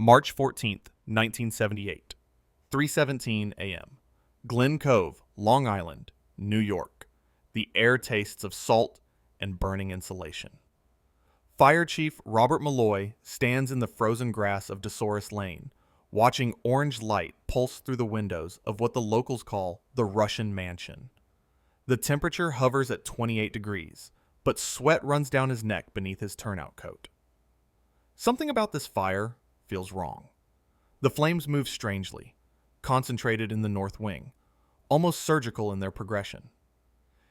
March 14th, 1978, 3:17 a.m. Glen Cove, Long Island, New York. The air tastes of salt and burning insulation. Fire Chief Robert Malloy stands in the frozen grass of DeSoris Lane, watching orange light pulse through the windows of what the locals call the Russian Mansion. The temperature hovers at 28 degrees, but sweat runs down his neck beneath his turnout coat. Something about this fire feels wrong. The flames move strangely, concentrated in the north wing, almost surgical in their progression.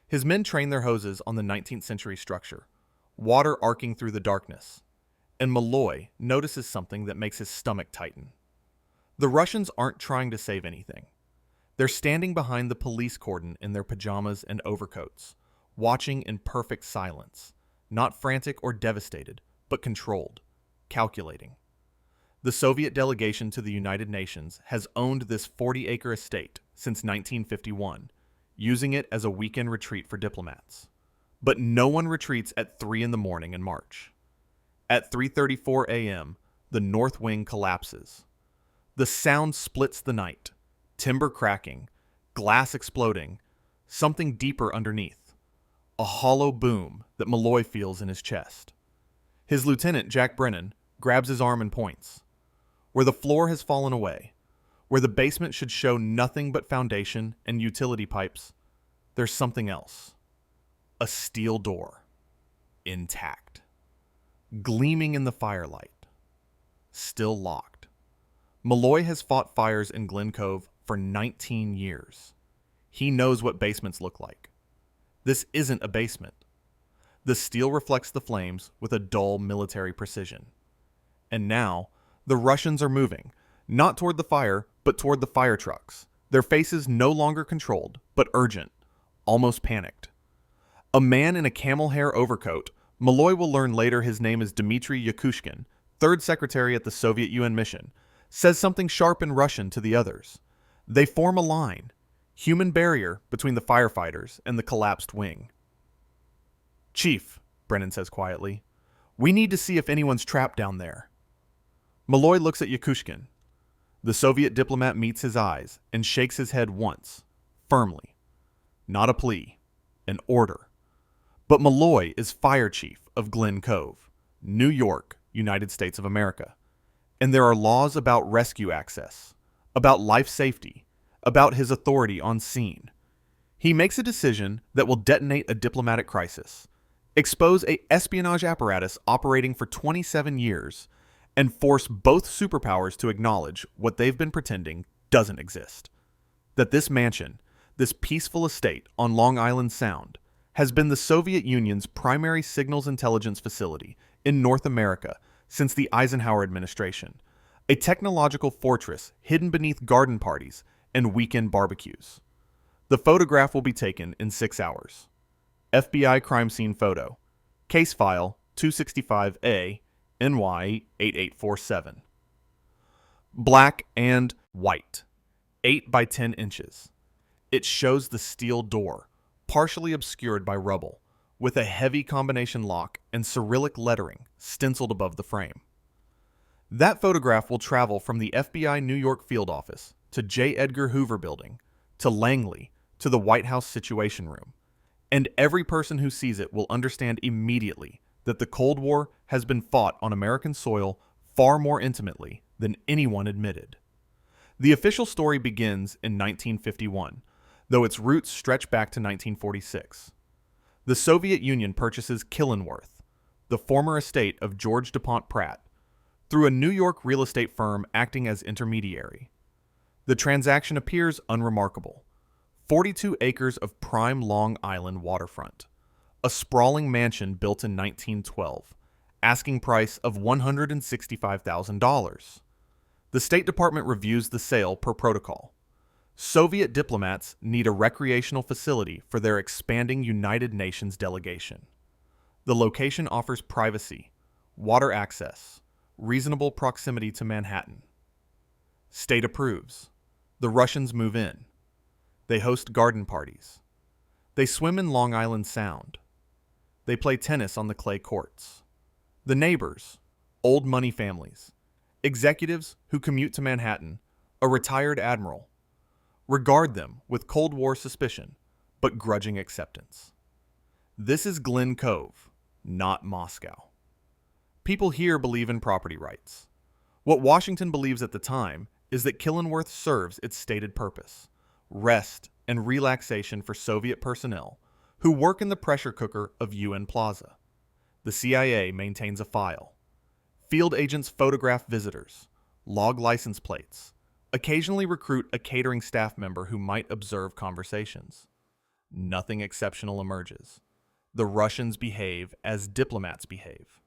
His men train their hoses on the 19th century structure, water arcing through the darkness, and Malloy notices something that makes his stomach tighten. The Russians aren't trying to save anything. They're standing behind the police cordon in their pajamas and overcoats, watching in perfect silence, not frantic or devastated, but controlled, calculating. The Soviet delegation to the United Nations has owned this 40-acre estate since 1951, using it as a weekend retreat for diplomats. But no one retreats at 3 in the morning in March. At 3:34 a.m., the north wing collapses. The sound splits the night, timber cracking, glass exploding, something deeper underneath. A hollow boom that Malloy feels in his chest. His lieutenant, Jack Brennan, grabs his arm and points. Where the floor has fallen away, where the basement should show nothing but foundation and utility pipes, there's something else. A steel door. Intact. Gleaming in the firelight. Still locked. Malloy has fought fires in Glen Cove for 19 years. He knows what basements look like. This isn't a basement. The steel reflects the flames with a dull military precision. And now, the Russians are moving, not toward the fire, but toward the fire trucks. Their faces no longer controlled, but urgent, almost panicked. A man in a camel hair overcoat, Malloy will learn later his name is Dmitry Yakushkin, third secretary at the Soviet UN mission, says something sharp in Russian to the others. They form a line, human barrier between the firefighters and the collapsed wing. "Chief," Brennan says quietly, "we need to see if anyone's trapped down there." Malloy looks at Yakushkin. The Soviet diplomat meets his eyes and shakes his head once, firmly. Not a plea, an order. But Malloy is fire chief of Glen Cove, New York, United States of America. And there are laws about rescue access, about life safety, about his authority on scene. He makes a decision that will detonate a diplomatic crisis, expose a espionage apparatus operating for 27 years, and force both superpowers to acknowledge what they've been pretending doesn't exist. That this mansion, this peaceful estate on Long Island Sound, has been the Soviet Union's primary signals intelligence facility in North America since the Eisenhower administration, a technological fortress hidden beneath garden parties and weekend barbecues. The photograph will be taken in 6 hours. FBI crime scene photo. Case file 265A, NY 8847. Black and white. 8 by 10 inches. It shows the steel door, partially obscured by rubble, with a heavy combination lock and Cyrillic lettering stenciled above the frame. That photograph will travel from the FBI New York field office to J. Edgar Hoover Building, to Langley, to the White House Situation Room, and every person who sees it will understand immediately that the Cold War has been fought on American soil far more intimately than anyone admitted. The official story begins in 1951, though its roots stretch back to 1946. The Soviet Union purchases Killenworth, the former estate of George DuPont Pratt, through a New York real estate firm acting as intermediary. The transaction appears unremarkable. 42 acres of prime Long Island waterfront. A sprawling mansion built in 1912, asking price of $165,000. The State Department reviews the sale per protocol. Soviet diplomats need a recreational facility for their expanding United Nations delegation. The location offers privacy, water access, reasonable proximity to Manhattan. State approves. The Russians move in. They host garden parties. They swim in Long Island Sound. They play tennis on the clay courts. The neighbors, old money families, executives who commute to Manhattan, a retired admiral, regard them with Cold War suspicion, but grudging acceptance. This is Glen Cove, not Moscow. People here believe in property rights. What Washington believes at the time is that Killenworth serves its stated purpose: rest and relaxation for Soviet personnel who work in the pressure cooker of UN Plaza. The CIA maintains a file. Field agents photograph visitors, log license plates, occasionally recruit a catering staff member who might observe conversations. Nothing exceptional emerges. The Russians behave as diplomats behave.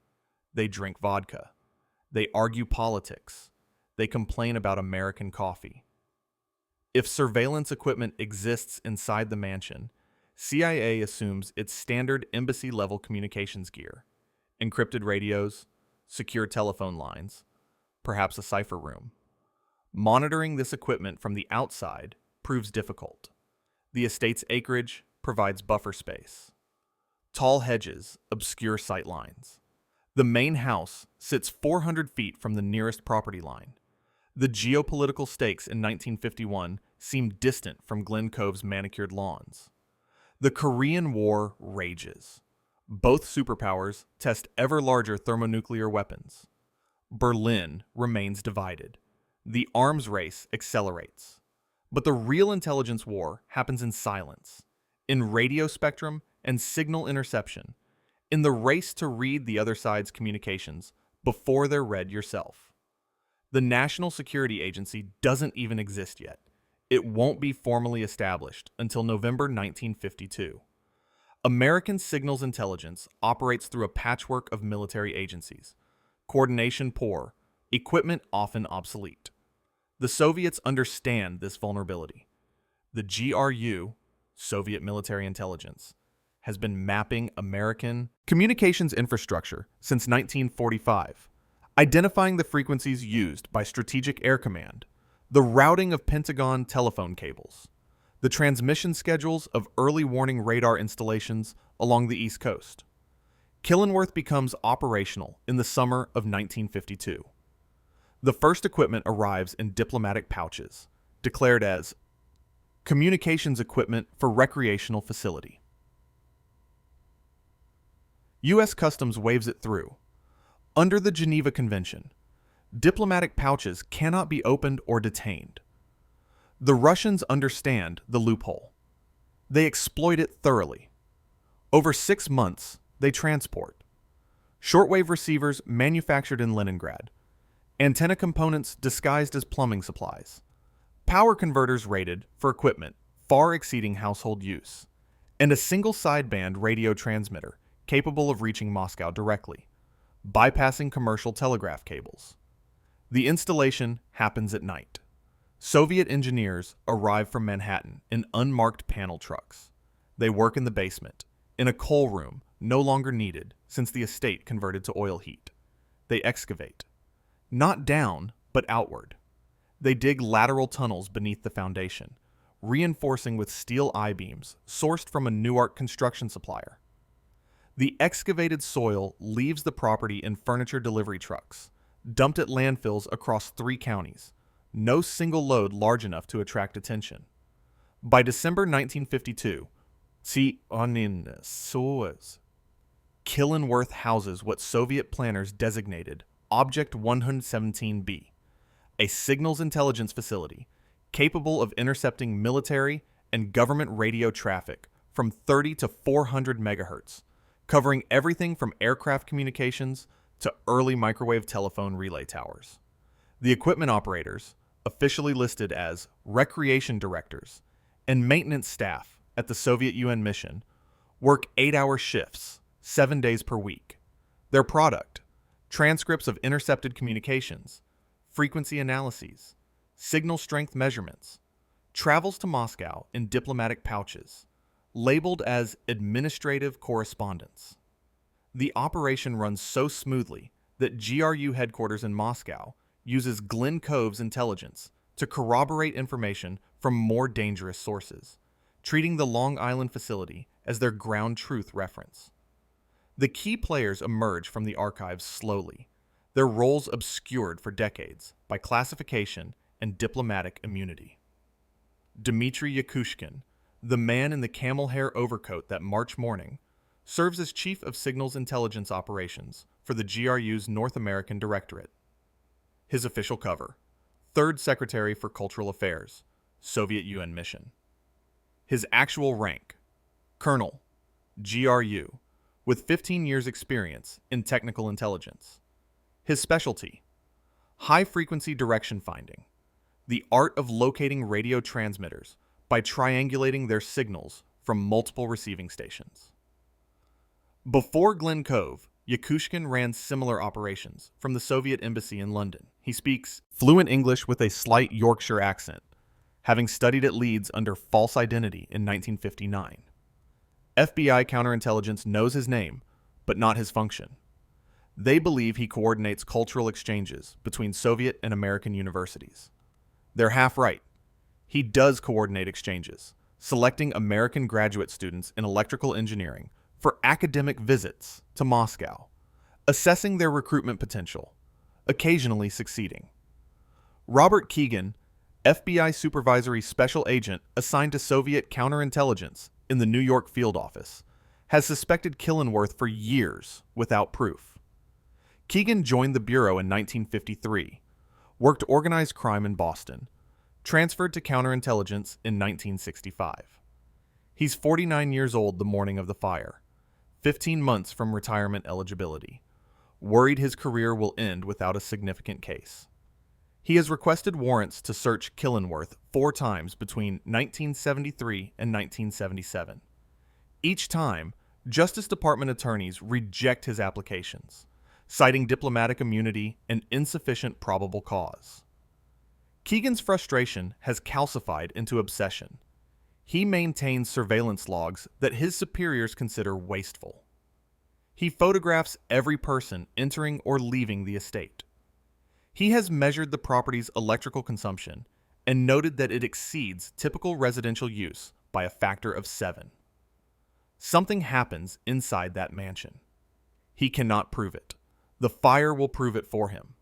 They drink vodka. They argue politics. They complain about American coffee. If surveillance equipment exists inside the mansion, CIA assumes its standard embassy-level communications gear: encrypted radios, secure telephone lines, perhaps a cipher room. Monitoring this equipment from the outside proves difficult. The estate's acreage provides buffer space. Tall hedges obscure sight lines. The main house sits 400 feet from the nearest property line. The geopolitical stakes in 1951 seem distant from Glen Cove's manicured lawns. The Korean War rages. Both superpowers test ever larger thermonuclear weapons. Berlin remains divided. The arms race accelerates. But the real intelligence war happens in silence, in radio spectrum and signal interception, in the race to read the other side's communications before they're read yourself. The National Security Agency doesn't even exist yet. It won't be formally established until November 1952. American signals intelligence operates through a patchwork of military agencies. Coordination poor, equipment often obsolete. The Soviets understand this vulnerability. The GRU, Soviet Military Intelligence, has been mapping American communications infrastructure since 1945, identifying the frequencies used by Strategic Air Command, the routing of Pentagon telephone cables, the transmission schedules of early warning radar installations along the East Coast. Killenworth becomes operational in the summer of 1952. The first equipment arrives in diplomatic pouches, declared as communications equipment for recreational facility. U.S. Customs waves it through. Under the Geneva Convention, diplomatic pouches cannot be opened or detained. The Russians understand the loophole. They exploit it thoroughly. Over 6 months, they transport shortwave receivers manufactured in Leningrad, antenna components disguised as plumbing supplies, power converters rated for equipment far exceeding household use, and a single sideband radio transmitter capable of reaching Moscow directly, bypassing commercial telegraph cables. The installation happens at night. Soviet engineers arrive from Manhattan in unmarked panel trucks. They work in the basement, in a coal room no longer needed since the estate converted to oil heat. They excavate. Not down, but outward. They dig lateral tunnels beneath the foundation, reinforcing with steel I-beams sourced from a Newark construction supplier. The excavated soil leaves the property in furniture delivery trucks, dumped at landfills across 3 counties, no single load large enough to attract attention. By December 1952, Killenworth houses what Soviet planners designated Object 117B, a signals intelligence facility capable of intercepting military and government radio traffic from 30 to 400 megahertz, covering everything from aircraft communications to early microwave telephone relay towers. The equipment operators, officially listed as recreation directors and maintenance staff at the Soviet UN mission, work 8-hour shifts, 7 days per week. Their product: transcripts of intercepted communications, frequency analyses, signal strength measurements, travels to Moscow in diplomatic pouches, labeled as administrative correspondence. The operation runs so smoothly that GRU headquarters in Moscow uses Glen Cove's intelligence to corroborate information from more dangerous sources, treating the Long Island facility as their ground truth reference. The key players emerge from the archives slowly. their roles obscured for decades by classification and diplomatic immunity. Dmitry Yakushkin, the man in the camel hair overcoat that March morning, serves as Chief of Signals Intelligence Operations for the GRU's North American Directorate. His official cover: Third Secretary for Cultural Affairs, Soviet UN Mission. His actual rank: Colonel, GRU, with 15 years' experience in technical intelligence. His specialty: high-frequency direction finding, the art of locating radio transmitters by triangulating their signals from multiple receiving stations. Before Glen Cove, Yakushkin ran similar operations from the Soviet embassy in London. He speaks fluent English with a slight Yorkshire accent, having studied at Leeds under false identity in 1959. FBI counterintelligence knows his name, but not his function. They believe he coordinates cultural exchanges between Soviet and American universities. They're half right. He does coordinate exchanges, selecting American graduate students in electrical engineering for academic visits to Moscow, assessing their recruitment potential, occasionally succeeding. Robert Keegan, FBI supervisory special agent assigned to Soviet counterintelligence in the New York field office, has suspected Killenworth for years without proof. Keegan joined the Bureau in 1953, worked organized crime in Boston, transferred to counterintelligence in 1965. He's 49 years old the morning of the fire, 15 months from retirement eligibility, worried his career will end without a significant case. He has requested warrants to search Killenworth 4 times between 1973 and 1977. Each time, Justice Department attorneys reject his applications, citing diplomatic immunity and insufficient probable cause. Keegan's frustration has calcified into obsession. He maintains surveillance logs that his superiors consider wasteful. He photographs every person entering or leaving the estate. He has measured the property's electrical consumption and noted that it exceeds typical residential use by a factor of 7. Something happens inside that mansion. He cannot prove it. The fire will prove it for him.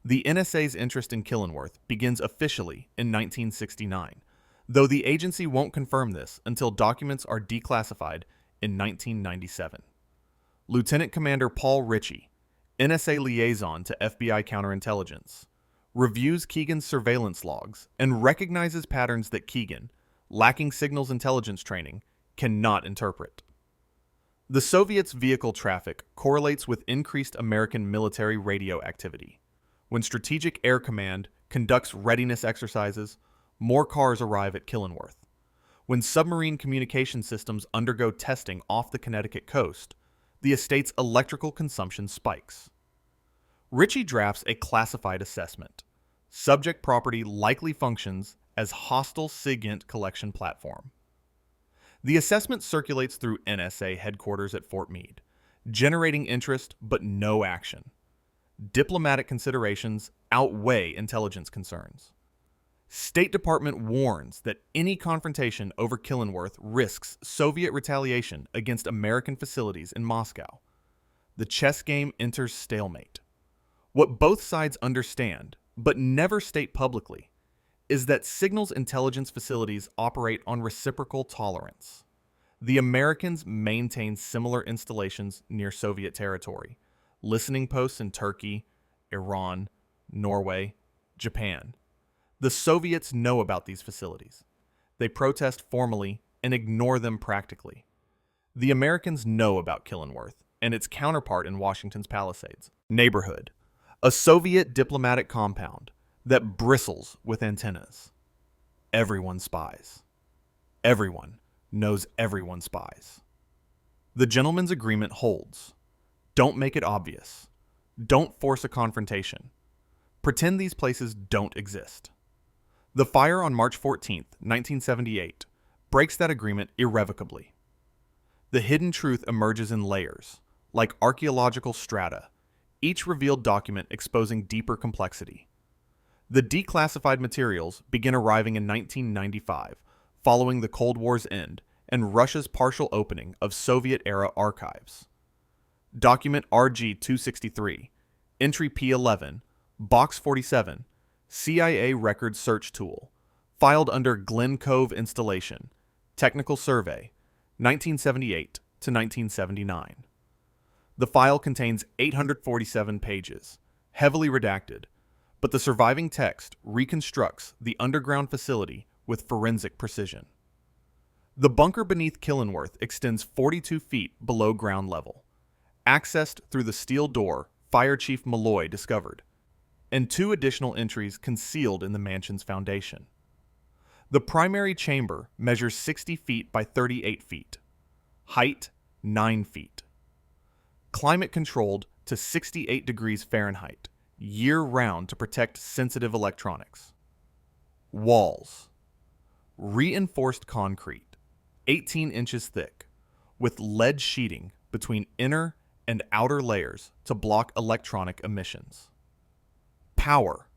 The NSA's interest in Killenworth begins officially in 1969, though the agency won't confirm this until documents are declassified in 1997. Lieutenant Commander Paul Ritchie, NSA liaison to FBI counterintelligence, reviews Keegan's surveillance logs and recognizes patterns that Keegan, lacking signals intelligence training, cannot interpret. The Soviets' vehicle traffic correlates with increased American military radio activity. When Strategic Air Command conducts readiness exercises, more cars arrive at Killenworth. When submarine communication systems undergo testing off the Connecticut coast, the estate's electrical consumption spikes. Ritchie drafts a classified assessment. Subject property likely functions as hostile SIGINT collection platform. The assessment circulates through NSA headquarters at Fort Meade, generating interest but no action. Diplomatic considerations outweigh intelligence concerns. State Department warns that any confrontation over Killenworth risks Soviet retaliation against American facilities in Moscow. The chess game enters stalemate. What both sides understand, but never state publicly, is that signals intelligence facilities operate on reciprocal tolerance. The Americans maintain similar installations near Soviet territory, listening posts in Turkey, Iran, Norway, Japan. The Soviets know about these facilities. They protest formally and ignore them practically. The Americans know about Killenworth and its counterpart in Washington's Palisades neighborhood, a Soviet diplomatic compound that bristles with antennas. Everyone spies. Everyone knows everyone spies. The gentleman's agreement holds. Don't make it obvious. Don't force a confrontation. Pretend these places don't exist. The fire on March 14, 1978, breaks that agreement irrevocably. The hidden truth emerges in layers, like archaeological strata, each revealed document exposing deeper complexity. The declassified materials begin arriving in 1995, following the Cold War's end and Russia's partial opening of Soviet-era archives. Document RG-263, Entry P11, Box 47, CIA Record Search Tool, filed under Glen Cove Installation, Technical Survey, 1978 to 1979. The file contains 847 pages, heavily redacted, but the surviving text reconstructs the underground facility with forensic precision. The bunker beneath Killenworth extends 42 feet below ground level, accessed through the steel door Fire Chief Malloy discovered, and 2 additional entries concealed in the mansion's foundation. The primary chamber measures 60 feet by 38 feet, height 9 feet. Climate controlled to 68 degrees Fahrenheit, year-round to protect sensitive electronics. Walls. Reinforced concrete, 18 inches thick, with lead sheeting between inner and outer layers to block electronic emissions. Power.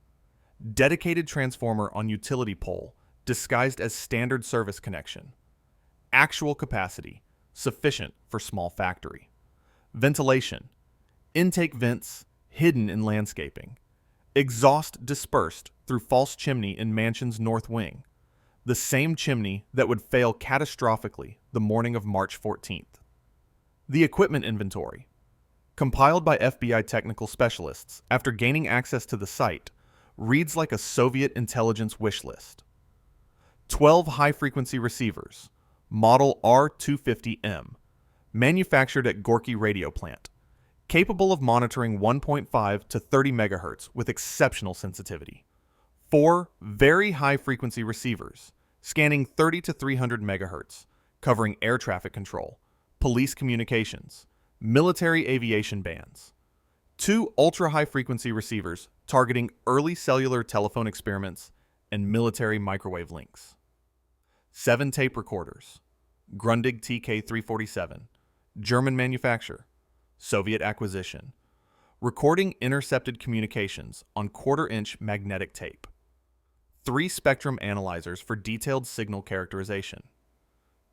Dedicated transformer on utility pole disguised as standard service connection. Actual capacity, sufficient for small factory. Ventilation. Intake vents hidden in landscaping. Exhaust dispersed through false chimney in mansion's north wing, the same chimney that would fail catastrophically the morning of March 14th. The equipment inventory, compiled by FBI technical specialists after gaining access to the site, reads like a Soviet intelligence wish list. 12 high-frequency receivers, model R250M, manufactured at Gorky Radio Plant, capable of monitoring 1.5 to 30 MHz with exceptional sensitivity. 4 very high-frequency receivers, scanning 30 to 300 MHz, covering air traffic control, police communications, military aviation bands. 2 ultra-high-frequency receivers targeting early cellular telephone experiments and military microwave links. 7 tape recorders, Grundig TK-347, German manufacture, Soviet acquisition, recording intercepted communications on quarter-inch magnetic tape. 3 spectrum analyzers for detailed signal characterization.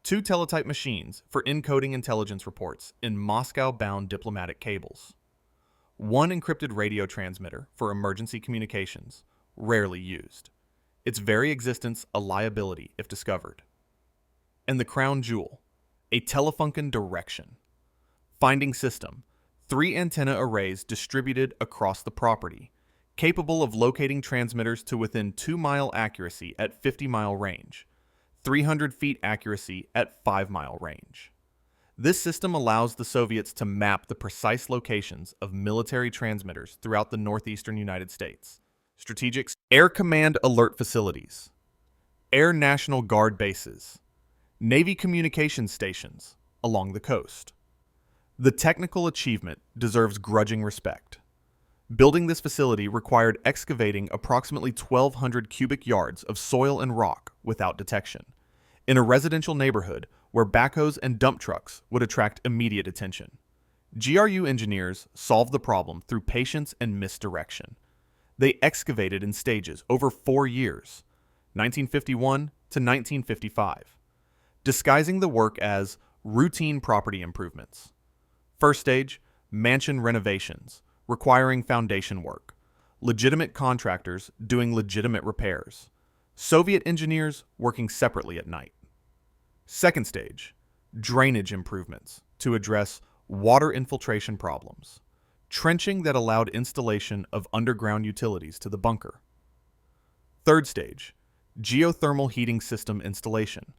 2 teletype machines for encoding intelligence reports in Moscow-bound diplomatic cables. 1 encrypted radio transmitter for emergency communications, rarely used. Its very existence a liability if discovered. And the crown jewel, a Telefunken direction. Finding system, 3 antenna arrays distributed across the property, capable of locating transmitters to within 2-mile accuracy at 50-mile range, 300 feet accuracy at 5-mile range. This system allows the Soviets to map the precise locations of military transmitters throughout the northeastern United States. Strategic Air Command Alert Facilities, Air National Guard bases, Navy communications stations along the coast. The technical achievement deserves grudging respect. Building this facility required excavating approximately 1,200 cubic yards of soil and rock without detection, in a residential neighborhood where backhoes and dump trucks would attract immediate attention. GRU engineers solved the problem through patience and misdirection. They excavated in stages over 4 years, 1951 to 1955, disguising the work as routine property improvements. First stage, mansion renovations, requiring foundation work, legitimate contractors doing legitimate repairs, Soviet engineers working separately at night. Second stage, drainage improvements to address water infiltration problems, trenching that allowed installation of underground utilities to the bunker. Third stage, geothermal heating system installation,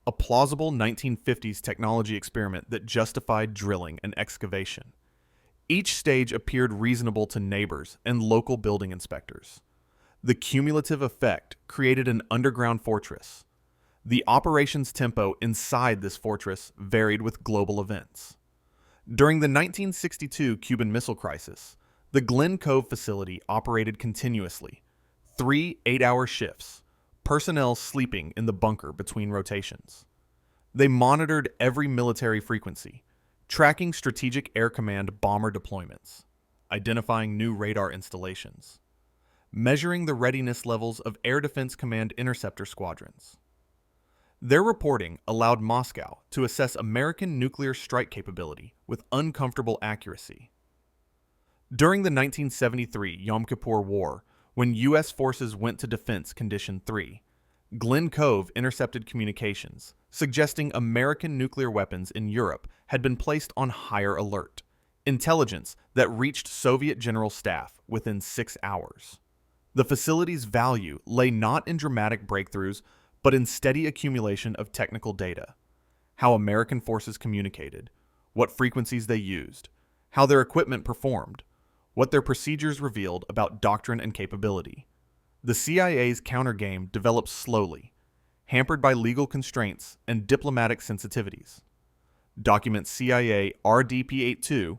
a plausible 1950s technology experiment that justified drilling and excavation. Each stage appeared reasonable to neighbors and local building inspectors. The cumulative effect created an underground fortress. The operations tempo inside this fortress varied with global events. During the 1962 Cuban Missile Crisis, the Glen Cove facility operated continuously, 3 8-hour shifts, personnel sleeping in the bunker between rotations. They monitored every military frequency, tracking Strategic Air Command bomber deployments, identifying new radar installations, measuring the readiness levels of Air Defense Command interceptor squadrons. Their reporting allowed Moscow to assess American nuclear strike capability with uncomfortable accuracy. During the 1973 Yom Kippur War, when U.S. forces went to Defense Condition 3, Glen Cove intercepted communications, suggesting American nuclear weapons in Europe had been placed on higher alert, intelligence that reached Soviet general staff within 6 hours. The facility's value lay not in dramatic breakthroughs, but in steady accumulation of technical data. How American forces communicated, what frequencies they used, how their equipment performed, what their procedures revealed about doctrine and capability. The CIA's countergame developed slowly, hampered by legal constraints and diplomatic sensitivities. Document CIA RDP-82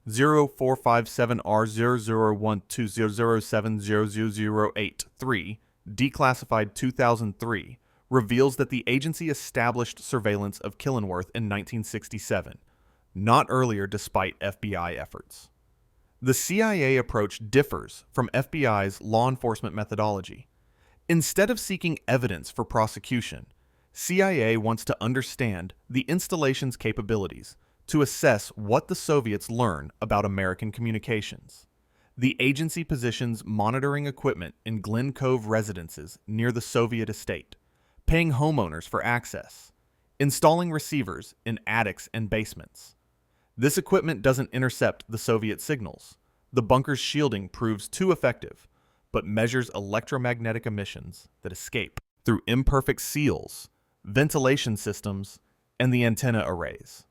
0457R001200700083, declassified 2003, reveals that the agency established surveillance of Killenworth in 1967, not earlier despite FBI efforts. The CIA approach differs from FBI's law enforcement methodology. Instead of seeking evidence for prosecution, CIA wants to understand the installation's capabilities to assess what the Soviets learn about American communications. The agency positions monitoring equipment in Glen Cove residences near the Soviet estate, paying homeowners for access, installing receivers in attics and basements. This equipment doesn't intercept the Soviet signals. The bunker's shielding proves too effective, but measures electromagnetic emissions that escape through imperfect seals, ventilation systems, and the antenna arrays.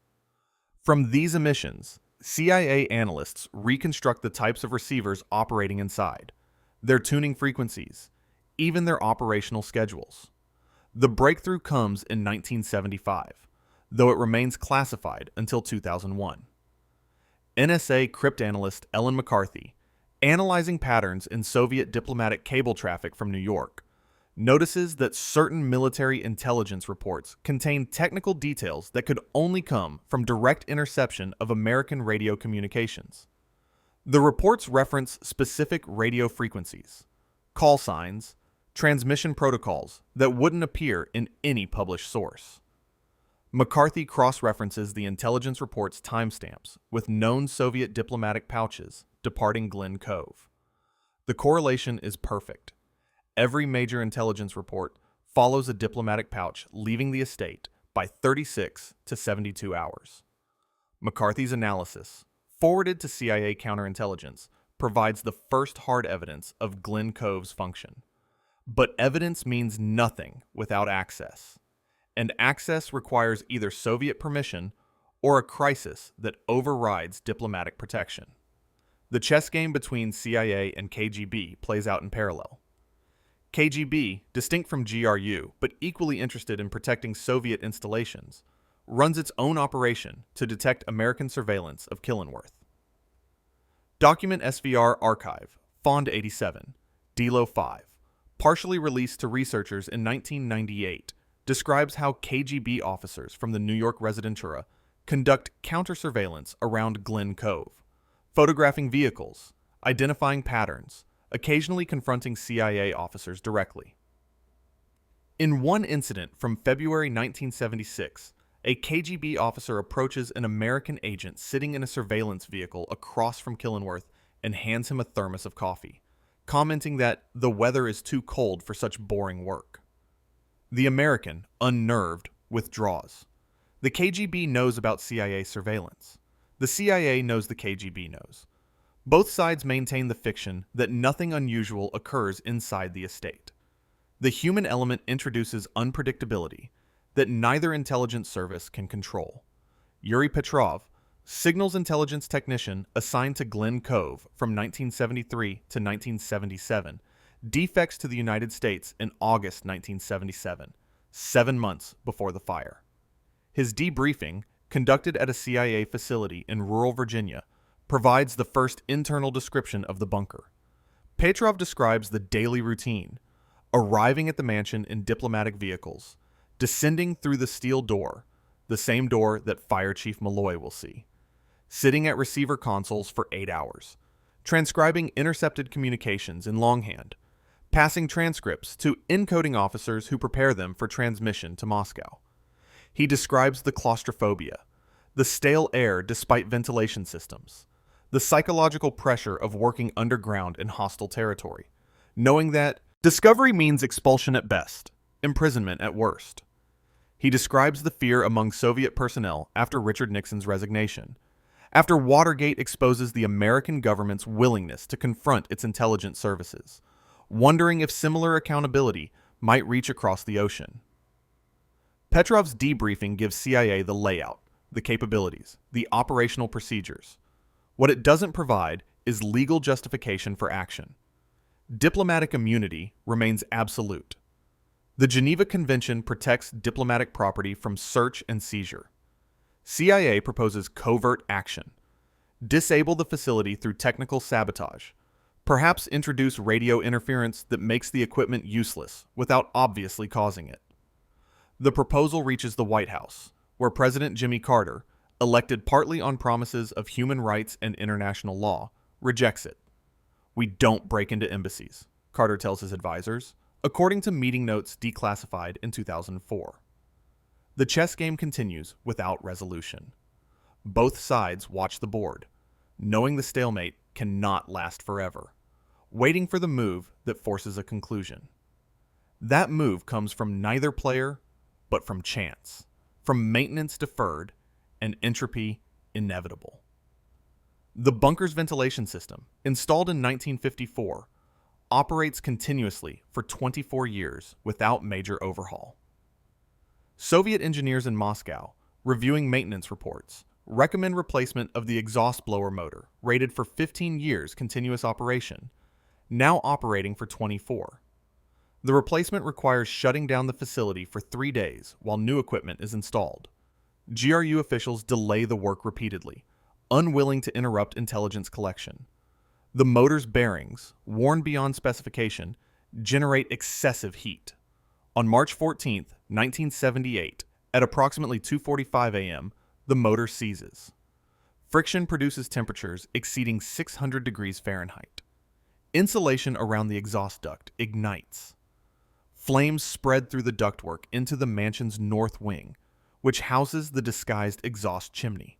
From these emissions, CIA analysts reconstruct the types of receivers operating inside, their tuning frequencies, even their operational schedules. The breakthrough comes in 1975, though it remains classified until 2001. NSA cryptanalyst Ellen McCarthy, analyzing patterns in Soviet diplomatic cable traffic from New York, notices that certain military intelligence reports contain technical details that could only come from direct interception of American radio communications. The reports reference specific radio frequencies, call signs, transmission protocols that wouldn't appear in any published source. McCarthy cross-references the intelligence report's timestamps with known Soviet diplomatic pouches departing Glen Cove. The correlation is perfect. Every major intelligence report follows a diplomatic pouch leaving the estate by 36 to 72 hours. McCarthy's analysis, forwarded to CIA counterintelligence, provides the first hard evidence of Glen Cove's function. But evidence means nothing without access. And access requires either Soviet permission or a crisis that overrides diplomatic protection. The chess game between CIA and KGB plays out in parallel. KGB, distinct from GRU but equally interested in protecting Soviet installations, runs its own operation to detect American surveillance of Killenworth. Document SVR Archive, Fond 87, DLO 5, partially released to researchers in 1998, describes how KGB officers from the New York Residentura conduct counter-surveillance around Glen Cove, photographing vehicles, identifying patterns, occasionally confronting CIA officers directly. In one incident from February 1976, a KGB officer approaches an American agent sitting in a surveillance vehicle across from Killenworth and hands him a thermos of coffee, commenting that the weather is too cold for such boring work. The American, unnerved, withdraws. The KGB knows about CIA surveillance. The CIA knows the KGB knows. Both sides maintain the fiction that nothing unusual occurs inside the estate. The human element introduces unpredictability that neither intelligence service can control. Yuri Petrov, signals intelligence technician assigned to Glen Cove from 1973 to 1977, defects to the United States in August 1977, 7 months before the fire. His debriefing, conducted at a CIA facility in rural Virginia, provides the first internal description of the bunker. Petrov describes the daily routine: arriving at the mansion in diplomatic vehicles, descending through the steel door, the same door that Fire Chief Malloy will see, sitting at receiver consoles for 8 hours, transcribing intercepted communications in longhand, passing transcripts to encoding officers who prepare them for transmission to Moscow. He describes the claustrophobia, the stale air despite ventilation systems, the psychological pressure of working underground in hostile territory, knowing that discovery means expulsion at best, imprisonment at worst. He describes the fear among Soviet personnel after Richard Nixon's resignation, after Watergate exposes the American government's willingness to confront its intelligence services, wondering if similar accountability might reach across the ocean. Petrov's debriefing gives CIA the layout, the capabilities, the operational procedures. What it doesn't provide is legal justification for action. Diplomatic immunity remains absolute. The Geneva Convention protects diplomatic property from search and seizure. CIA proposes covert action. Disable the facility through technical sabotage. Perhaps introduce radio interference that makes the equipment useless without obviously causing it. The proposal reaches the White House, where President Jimmy Carter, elected partly on promises of human rights and international law, rejects it. "We don't break into embassies," Carter tells his advisors, according to meeting notes declassified in 2004. The chess game continues without resolution. Both sides watch the board, knowing the stalemate cannot last forever, waiting for the move that forces a conclusion. That move comes from neither player, but from chance, from maintenance deferred and entropy inevitable. The bunker's ventilation system, installed in 1954, operates continuously for 24 years without major overhaul. Soviet engineers in Moscow, reviewing maintenance reports, recommend replacement of the exhaust blower motor, rated for 15 years continuous operation, now operating for 24. The replacement requires shutting down the facility for 3 days while new equipment is installed. GRU officials delay the work repeatedly, unwilling to interrupt intelligence collection. The motor's bearings, worn beyond specification, generate excessive heat. On March 14, 1978, at approximately 2:45 a.m., the motor seizes. Friction produces temperatures exceeding 600 degrees Fahrenheit. Insulation around the exhaust duct ignites. Flames spread through the ductwork into the mansion's north wing, which houses the disguised exhaust chimney.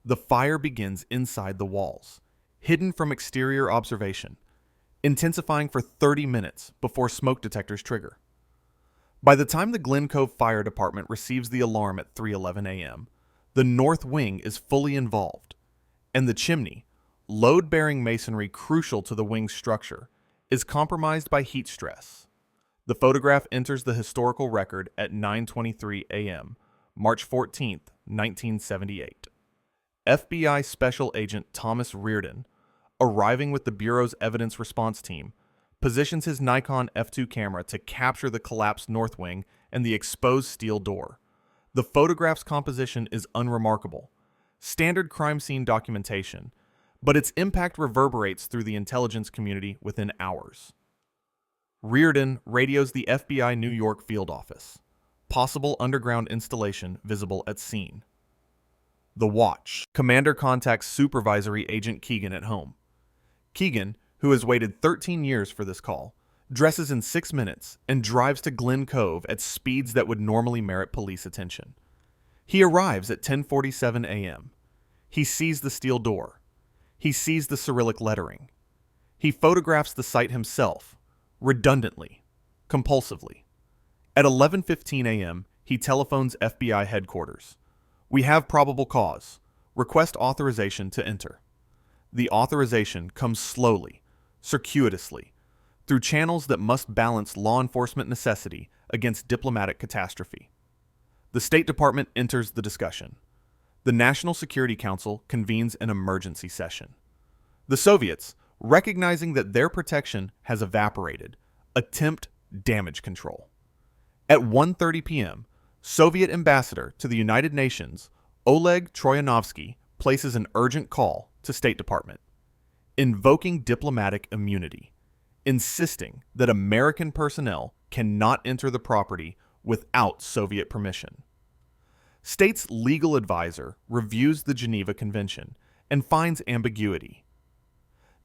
The fire begins inside the walls, hidden from exterior observation, intensifying for 30 minutes before smoke detectors trigger. By the time the Glen Cove Fire Department receives the alarm at 3:11 a.m., the north wing is fully involved, and the chimney, load-bearing masonry crucial to the wing's structure, is compromised by heat stress. The photograph enters the historical record at 9:23 a.m., March 14, 1978. FBI Special Agent Thomas Reardon, arriving with the Bureau's evidence response team, positions his Nikon F2 camera to capture the collapsed north wing and the exposed steel door. The photograph's composition is unremarkable, standard crime scene documentation, but its impact reverberates through the intelligence community within hours. Reardon radios the FBI New York field office. Possible underground installation visible at scene. The Watch. Commander contacts Supervisory Agent Keegan at home. Keegan, who has waited 13 years for this call, dresses in 6 minutes and drives to Glen Cove at speeds that would normally merit police attention. He arrives at 10:47 a.m. He sees the steel door. He sees the Cyrillic lettering. He photographs the site himself, redundantly, compulsively. At 11:15 a.m., he telephones FBI headquarters. "We have probable cause. Request authorization to enter." The authorization comes slowly, circuitously, through channels that must balance law enforcement necessity against diplomatic catastrophe. The State Department enters the discussion. The National Security Council convenes an emergency session. The Soviets, recognizing that their protection has evaporated, attempt damage control. At 1:30 p.m., Soviet ambassador to the United Nations, Oleg Troyanovsky, places an urgent call to State Department, invoking diplomatic immunity, insisting that American personnel cannot enter the property without Soviet permission. State's legal advisor reviews the Geneva Convention and finds ambiguity.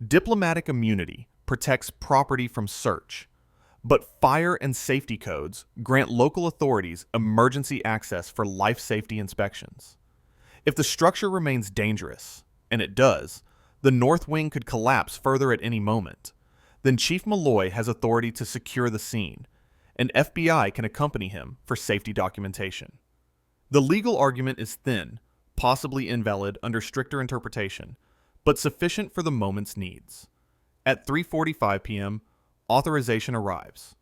Diplomatic immunity protects property from search, but fire and safety codes grant local authorities emergency access for life safety inspections. If the structure remains dangerous, and it does, The north wing could collapse further at any moment. Then Chief Malloy has authority to secure the scene, and FBI can accompany him for safety documentation. The legal argument is thin, possibly invalid under stricter interpretation, but sufficient for the moment's needs. At 3:45 p.m., authorization arrives.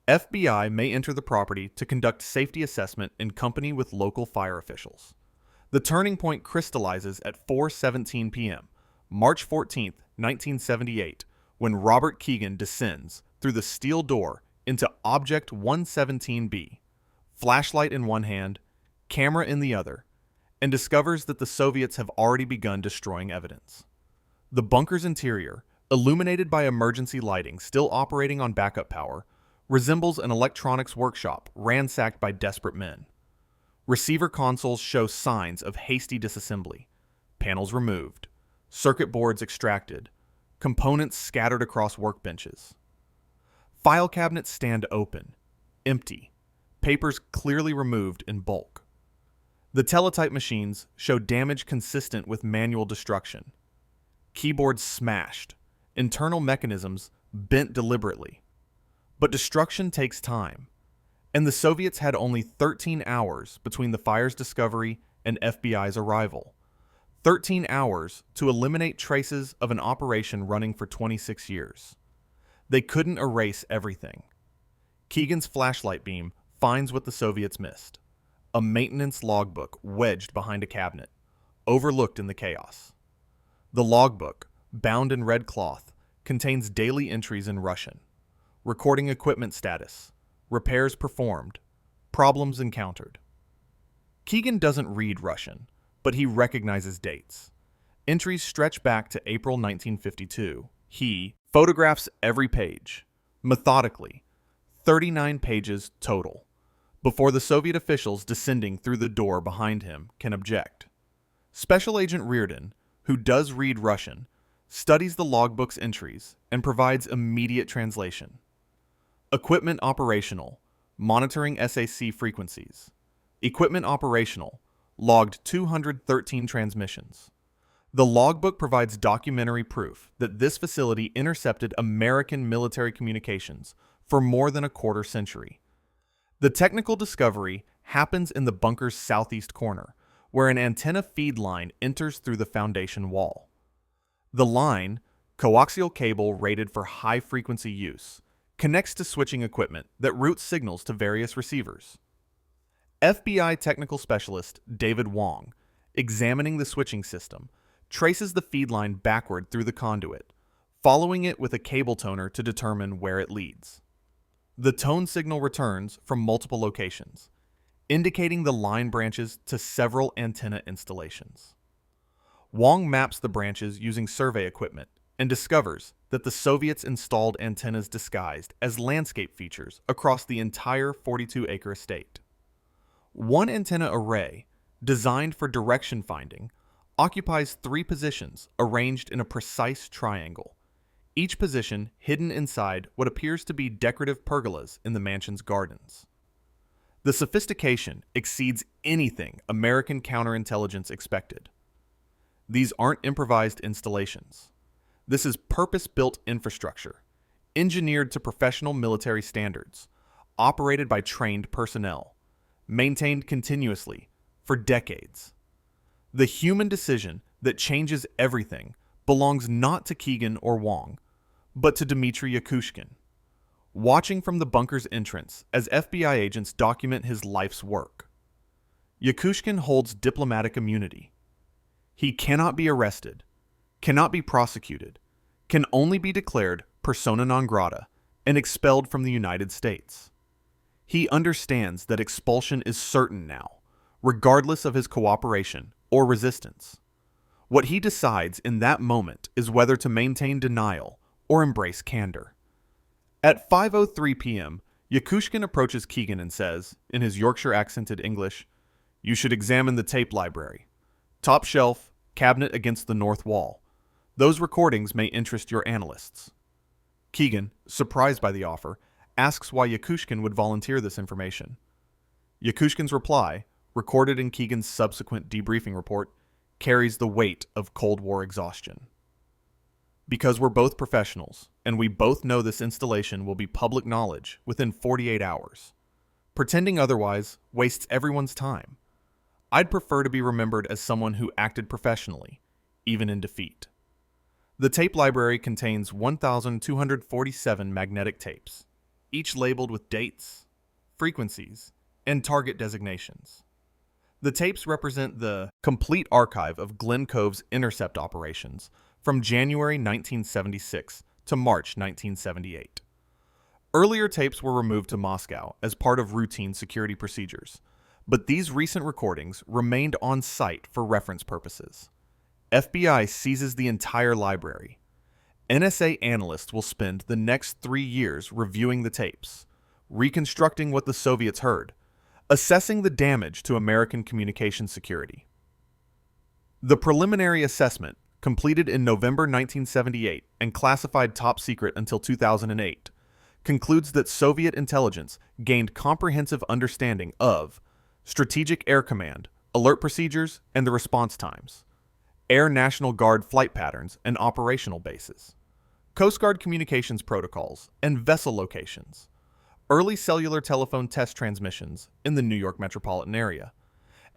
FBI may enter the property to conduct safety assessment in company with local fire officials. The turning point crystallizes at 4:17 p.m., March 14, 1978, when Robert Keegan descends through the steel door into Object 117B, flashlight in one hand, camera in the other, and discovers that the Soviets have already begun destroying evidence. The bunker's interior, illuminated by emergency lighting still operating on backup power, resembles an electronics workshop ransacked by desperate men. Receiver consoles show signs of hasty disassembly, panels removed, circuit boards extracted, components scattered across workbenches. File cabinets stand open, empty, papers clearly removed in bulk. The teletype machines show damage consistent with manual destruction. Keyboards smashed, internal mechanisms bent deliberately. But destruction takes time, and the Soviets had only 13 hours between the fire's discovery and FBI's arrival. 13 hours to eliminate traces of an operation running for 26 years. They couldn't erase everything. Keegan's flashlight beam finds what the Soviets missed: a maintenance logbook wedged behind a cabinet, overlooked in the chaos. The logbook, bound in red cloth, contains daily entries in Russian, recording equipment status, repairs performed, problems encountered. Keegan doesn't read Russian, but he recognizes dates. Entries stretch back to April 1952. He photographs every page, methodically, 39 pages total, before the Soviet officials descending through the door behind him can object. Special Agent Reardon, who does read Russian, studies the logbook's entries and provides immediate translation. Equipment operational, monitoring SAC frequencies. Equipment operational, logged 213 transmissions. The logbook provides documentary proof that this facility intercepted American military communications for more than a quarter century. The technical discovery happens in the bunker's southeast corner, where an antenna feed line enters through the foundation wall. The line, coaxial cable rated for high-frequency use, connects to switching equipment that routes signals to various receivers. FBI technical specialist David Wong, examining the switching system, traces the feed line backward through the conduit, following it with a cable toner to determine where it leads. The tone signal returns from multiple locations, indicating the line branches to several antenna installations. Wong maps the branches using survey equipment and discovers that the Soviets installed antennas disguised as landscape features across the entire 42-acre estate. One antenna array, designed for direction finding, occupies 3 positions arranged in a precise triangle, each position hidden inside what appears to be decorative pergolas in the mansion's gardens. The sophistication exceeds anything American counterintelligence expected. These aren't improvised installations. This is purpose-built infrastructure, engineered to professional military standards, operated by trained personnel, maintained continuously for decades. The human decision that changes everything belongs not to Keegan or Wong, but to Dmitry Yakushkin, watching from the bunker's entrance as FBI agents document his life's work. Yakushkin holds diplomatic immunity. He cannot be arrested, cannot be prosecuted, can only be declared persona non grata and expelled from the United States. He understands that expulsion is certain now, regardless of his cooperation or resistance. What he decides in that moment is whether to maintain denial or embrace candor. At 5:03 p.m., Yakushkin approaches Keegan and says, in his Yorkshire-accented English, "You should examine the tape library. Top shelf, cabinet against the north wall. Those recordings may interest your analysts." Keegan, surprised by the offer, asks why Yakushkin would volunteer this information. Yakushkin's reply, recorded in Keegan's subsequent debriefing report, carries the weight of Cold War exhaustion. Because we're both professionals, and we both know this installation will be public knowledge within 48 hours. Pretending otherwise wastes everyone's time. I'd prefer to be remembered as someone who acted professionally, even in defeat. The tape library contains 1,247 magnetic tapes, each labeled with dates, frequencies, and target designations. The tapes represent the complete archive of Glen Cove's intercept operations from January 1976 to March 1978. Earlier tapes were removed to Moscow as part of routine security procedures, but these recent recordings remained on site for reference purposes. FBI seizes the entire library. NSA analysts will spend the next 3 years reviewing the tapes, reconstructing what the Soviets heard, assessing the damage to American communication security. The preliminary assessment, completed in November 1978 and classified top secret until 2008, concludes that Soviet intelligence gained comprehensive understanding of Strategic Air Command, alert procedures, and the response times, Air National Guard flight patterns and operational bases, Coast Guard communications protocols and vessel locations, early cellular telephone test transmissions in the New York metropolitan area,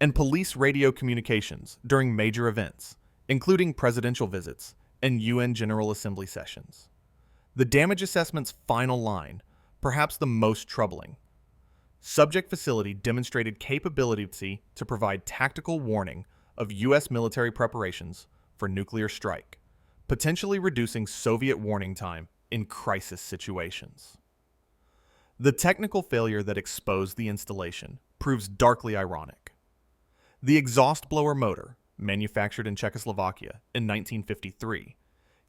and police radio communications during major events, including presidential visits and UN General Assembly sessions. The damage assessment's final line, perhaps the most troubling. Subject facility demonstrated capability to provide tactical warning of U.S. military preparations for nuclear strike, potentially reducing Soviet warning time in crisis situations. The technical failure that exposed the installation proves darkly ironic. The exhaust blower motor, manufactured in Czechoslovakia in 1953,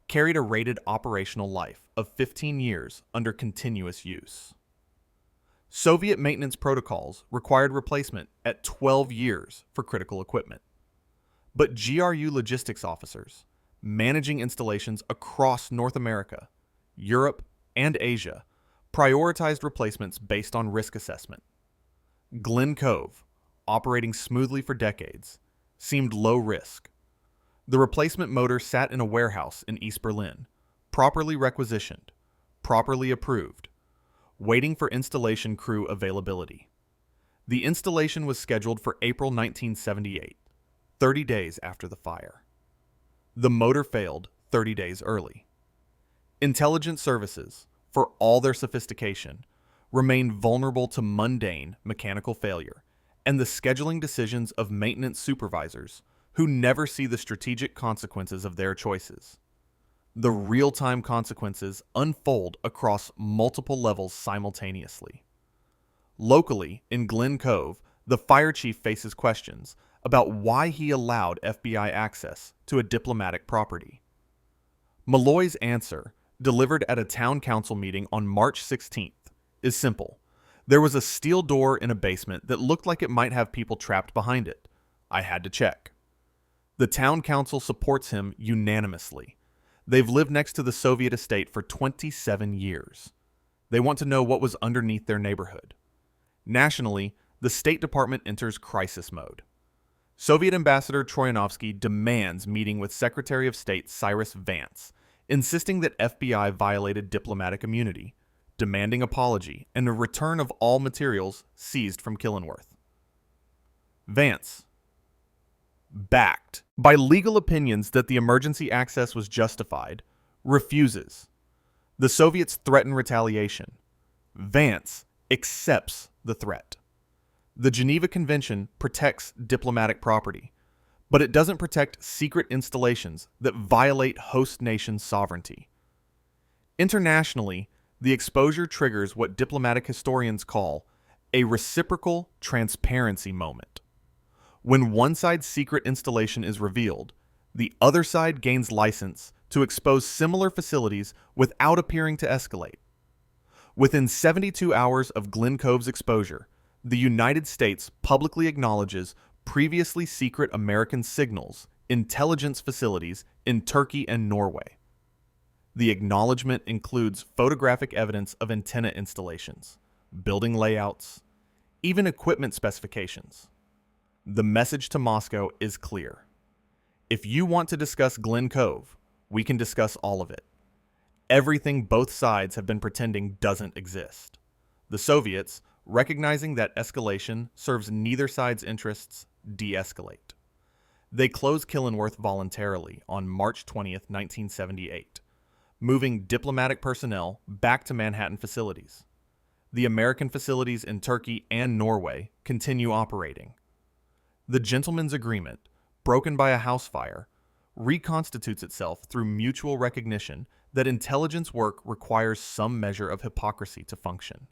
carried a rated operational life of 15 years under continuous use. Soviet maintenance protocols required replacement at 12 years for critical equipment. But GRU logistics officers, managing installations across North America, Europe, and Asia, prioritized replacements based on risk assessment. Glen Cove, operating smoothly for decades, seemed low risk. The replacement motor sat in a warehouse in East Berlin, properly requisitioned, properly approved, waiting for installation crew availability. The installation was scheduled for April 1978, 30 days after the fire. The motor failed 30 days early. Intelligence services, for all their sophistication, remain vulnerable to mundane mechanical failure and the scheduling decisions of maintenance supervisors who never see the strategic consequences of their choices. The real-time consequences unfold across multiple levels simultaneously. Locally, in Glen Cove, the fire chief faces questions about why he allowed FBI access to a diplomatic property. Malloy's answer, delivered at a town council meeting on March 16th, is simple. There was a steel door in a basement that looked like it might have people trapped behind it. I had to check. The town council supports him unanimously. They've lived next to the Soviet estate for 27 years. They want to know what was underneath their neighborhood. Nationally, the State Department enters crisis mode. Soviet Ambassador Troyanovsky demands meeting with Secretary of State Cyrus Vance, insisting that FBI violated diplomatic immunity, demanding apology and a return of all materials seized from Killenworth. Vance, backed by legal opinions that the emergency access was justified, refuses. The Soviets threaten retaliation. Vance accepts the threat. The Geneva Convention protects diplomatic property, but it doesn't protect secret installations that violate host nations' sovereignty. Internationally, the exposure triggers what diplomatic historians call a reciprocal transparency moment. When one side's secret installation is revealed, the other side gains license to expose similar facilities without appearing to escalate. Within 72 hours of Glen Cove's exposure, the United States publicly acknowledges previously secret American signals, intelligence facilities in Turkey and Norway. The acknowledgement includes photographic evidence of antenna installations, building layouts, even equipment specifications. The message to Moscow is clear. If you want to discuss Glen Cove, We can discuss all of it. Everything both sides have been pretending doesn't exist. The Soviets, recognizing that escalation serves neither side's interests, de-escalate. They close Killenworth voluntarily on March 20th, 1978, moving diplomatic personnel back to Manhattan facilities. The American facilities in Turkey and Norway continue operating. The gentleman's agreement, broken by a house fire, reconstitutes itself through mutual recognition that intelligence work requires some measure of hypocrisy to function.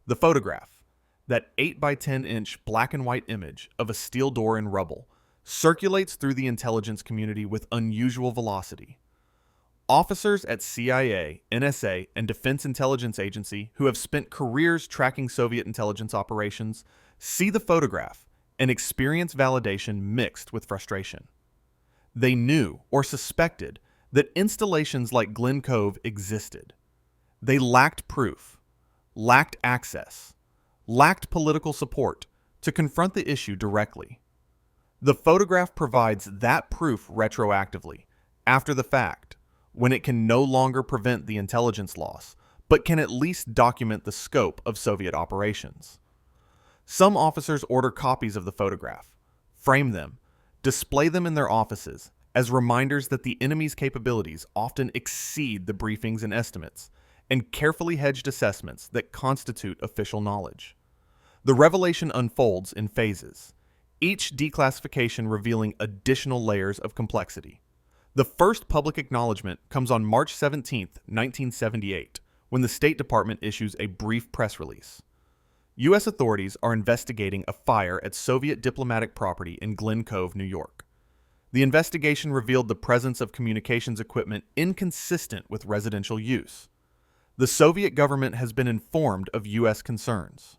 The photograph, that 8 by 10-inch black and white image of a steel door in rubble, circulates through the intelligence community with unusual velocity. Officers at CIA, NSA, and Defense Intelligence Agency who have spent careers tracking Soviet intelligence operations see the photograph and experience validation mixed with frustration. They knew or suspected that installations like Glen Cove existed. They lacked proof, lacked access, lacked political support to confront the issue directly. The photograph provides that proof retroactively, after the fact, when it can no longer prevent the intelligence loss, but can at least document the scope of Soviet operations. Some officers order copies of the photograph, frame them, display them in their offices as reminders that the enemy's capabilities often exceed the briefings and estimates, and carefully hedged assessments that constitute official knowledge. The revelation unfolds in phases, each declassification revealing additional layers of complexity. The first public acknowledgement comes on March 17, 1978, when the State Department issues a brief press release. U.S. authorities are investigating a fire at Soviet diplomatic property in Glen Cove, New York. The investigation revealed the presence of communications equipment inconsistent with residential use. The Soviet government has been informed of U.S. concerns.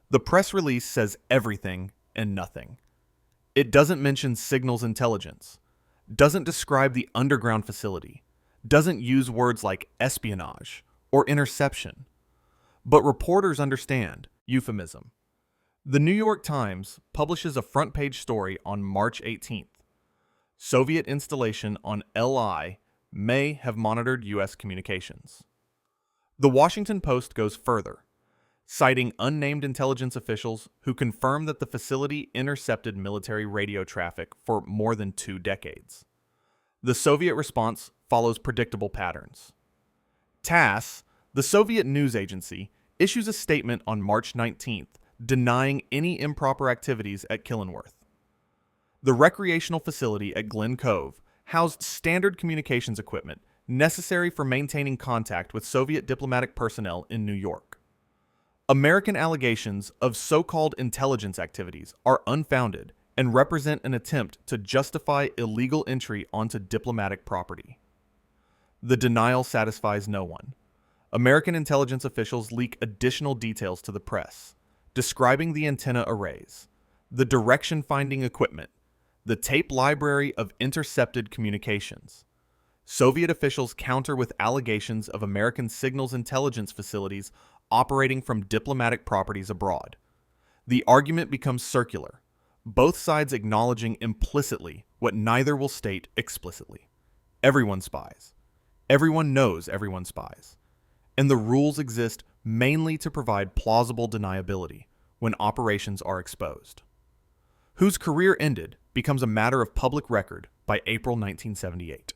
The press release says everything and nothing. It doesn't mention signals intelligence, doesn't describe the underground facility, doesn't use words like espionage or interception. But reporters understand euphemism. The New York Times publishes a front-page story on March 18th. Soviet installation on LI may have monitored U.S. communications. The Washington Post goes further, citing unnamed intelligence officials who confirm that the facility intercepted military radio traffic for more than 2 decades. The Soviet response follows predictable patterns. TASS, the Soviet news agency, issues a statement on March 19th denying any improper activities at Killenworth. The recreational facility at Glen Cove housed standard communications equipment necessary for maintaining contact with Soviet diplomatic personnel in New York. American allegations of so-called intelligence activities are unfounded and represent an attempt to justify illegal entry onto diplomatic property. The denial satisfies no one. American intelligence officials leak additional details to the press, describing the antenna arrays, the direction-finding equipment, the tape library of intercepted communications. Soviet officials counter with allegations of American signals intelligence facilities operating from diplomatic properties abroad. The argument becomes circular, both sides acknowledging implicitly what neither will state explicitly. Everyone spies. Everyone knows everyone spies. And the rules exist mainly to provide plausible deniability when operations are exposed. Whose career ended becomes a matter of public record by April 1978.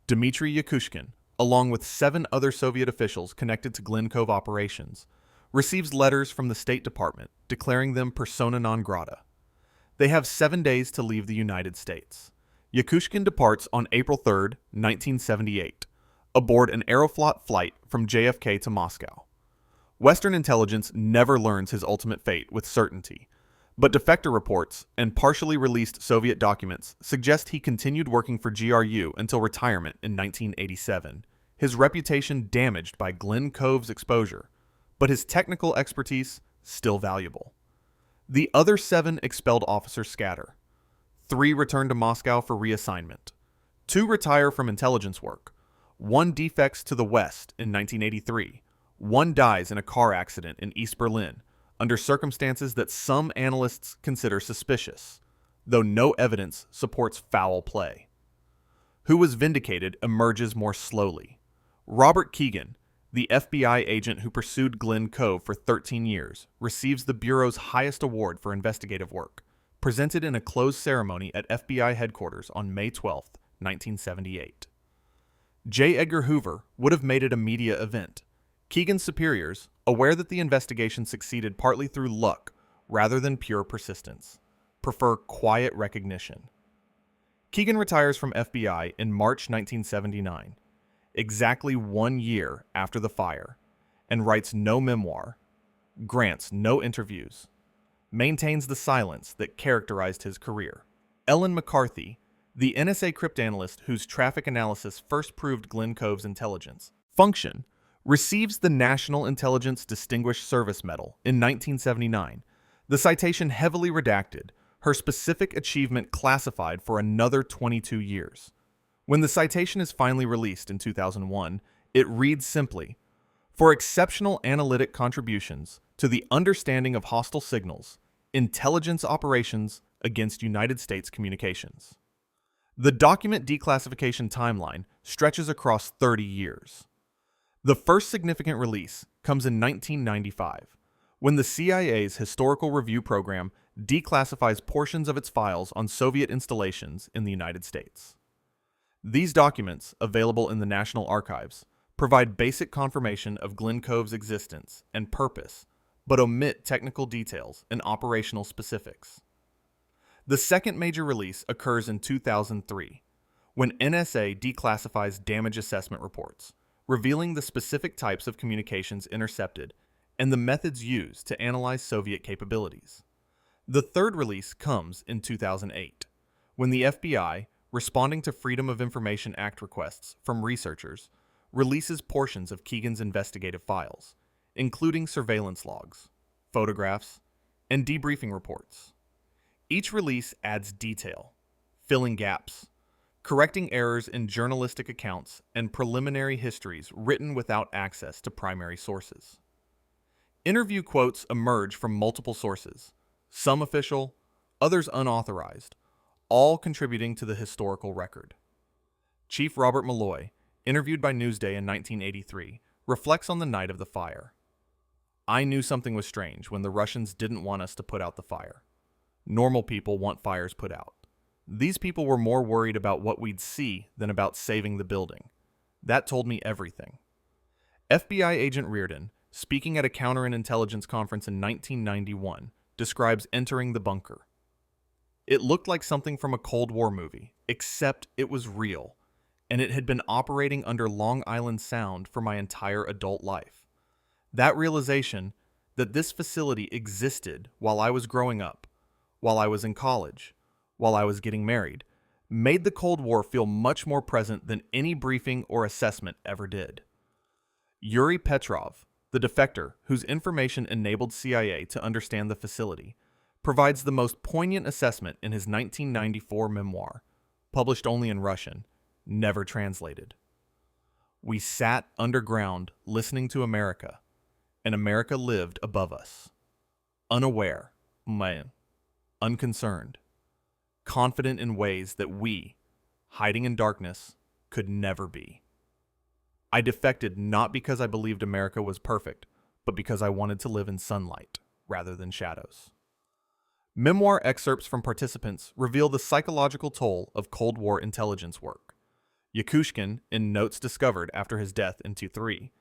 Dmitry Yakushkin, along with 7 other Soviet officials connected to Glen Cove operations, receives letters from the State Department declaring them persona non grata. They have 7 days to leave the United States. Yakushkin departs on April 3, 1978, aboard an Aeroflot flight from JFK to Moscow. Western intelligence never learns his ultimate fate with certainty, but defector reports and partially released Soviet documents suggest he continued working for GRU until retirement in 1987, his reputation damaged by Glen Cove's exposure, but his technical expertise still valuable. The other 7 expelled officers scatter. 3 return to Moscow for reassignment. 2 retire from intelligence work. 1 defects to the West in 1983. 1 dies in a car accident in East Berlin, under circumstances that some analysts consider suspicious, though no evidence supports foul play. who was vindicated emerges more slowly. Robert Keegan, the FBI agent who pursued Glen Cove for 13 years, receives the Bureau's highest award for investigative work, presented in a closed ceremony at FBI headquarters on May 12, 1978. J. Edgar Hoover would have made it a media event. Keegan's superiors, aware that the investigation succeeded partly through luck rather than pure persistence, prefer quiet recognition. Keegan retires from FBI in March 1979, exactly 1 year after the fire, and writes no memoir, grants no interviews, maintains the silence that characterized his career. Ellen McCarthy, the NSA cryptanalyst whose traffic analysis first proved Glen Cove's intelligence function, receives the National Intelligence Distinguished Service Medal in 1979, the citation heavily redacted, her specific achievement classified for another 22 years. When the citation is finally released in 2001, it reads simply, "For exceptional analytic contributions to the understanding of hostile signals, intelligence operations against United States communications." The document declassification timeline stretches across 30 years. The first significant release comes in 1995, when the CIA's Historical Review Program declassifies portions of its files on Soviet installations in the United States. These documents, available in the National Archives, provide basic confirmation of Glen Cove's existence and purpose, but omit technical details and operational specifics. The second major release occurs in 2003, when NSA declassifies damage assessment reports, revealing the specific types of communications intercepted and the methods used to analyze Soviet capabilities. The third release comes in 2008, when the FBI, responding to Freedom of Information Act requests from researchers, releases portions of Keegan's investigative files, including surveillance logs, photographs, and debriefing reports. Each release adds detail, filling gaps, correcting errors in journalistic accounts and preliminary histories written without access to primary sources. Interview quotes emerge from multiple sources, some official, others unauthorized, all contributing to the historical record. Chief Robert Malloy, interviewed by Newsday in 1983, reflects on the night of the fire. "I knew something was strange when the Russians didn't want us to put out the fire. Normal people want fires put out. These people were more worried about what we'd see than about saving the building. That told me everything." FBI agent Reardon, speaking at a counterintelligence conference in 1991, describes entering the bunker. "It looked like something from a Cold War movie, except it was real, and it had been operating under Long Island Sound for my entire adult life. That realization that this facility existed while I was growing up, while I was in college, while I was getting married, made the Cold War feel much more present than any briefing or assessment ever did." Yuri Petrov, the defector whose information enabled CIA to understand the facility, provides the most poignant assessment in his 1994 memoir, published only in Russian, never translated. "We sat underground listening to America, and America lived above us. Unaware, unconcerned, confident in ways that we, hiding in darkness, could never be. I defected not because I believed America was perfect, but because I wanted to live in sunlight rather than shadows." Memoir excerpts from participants reveal the psychological toll of Cold War intelligence work. Yakushkin, in notes discovered after his death in 2003,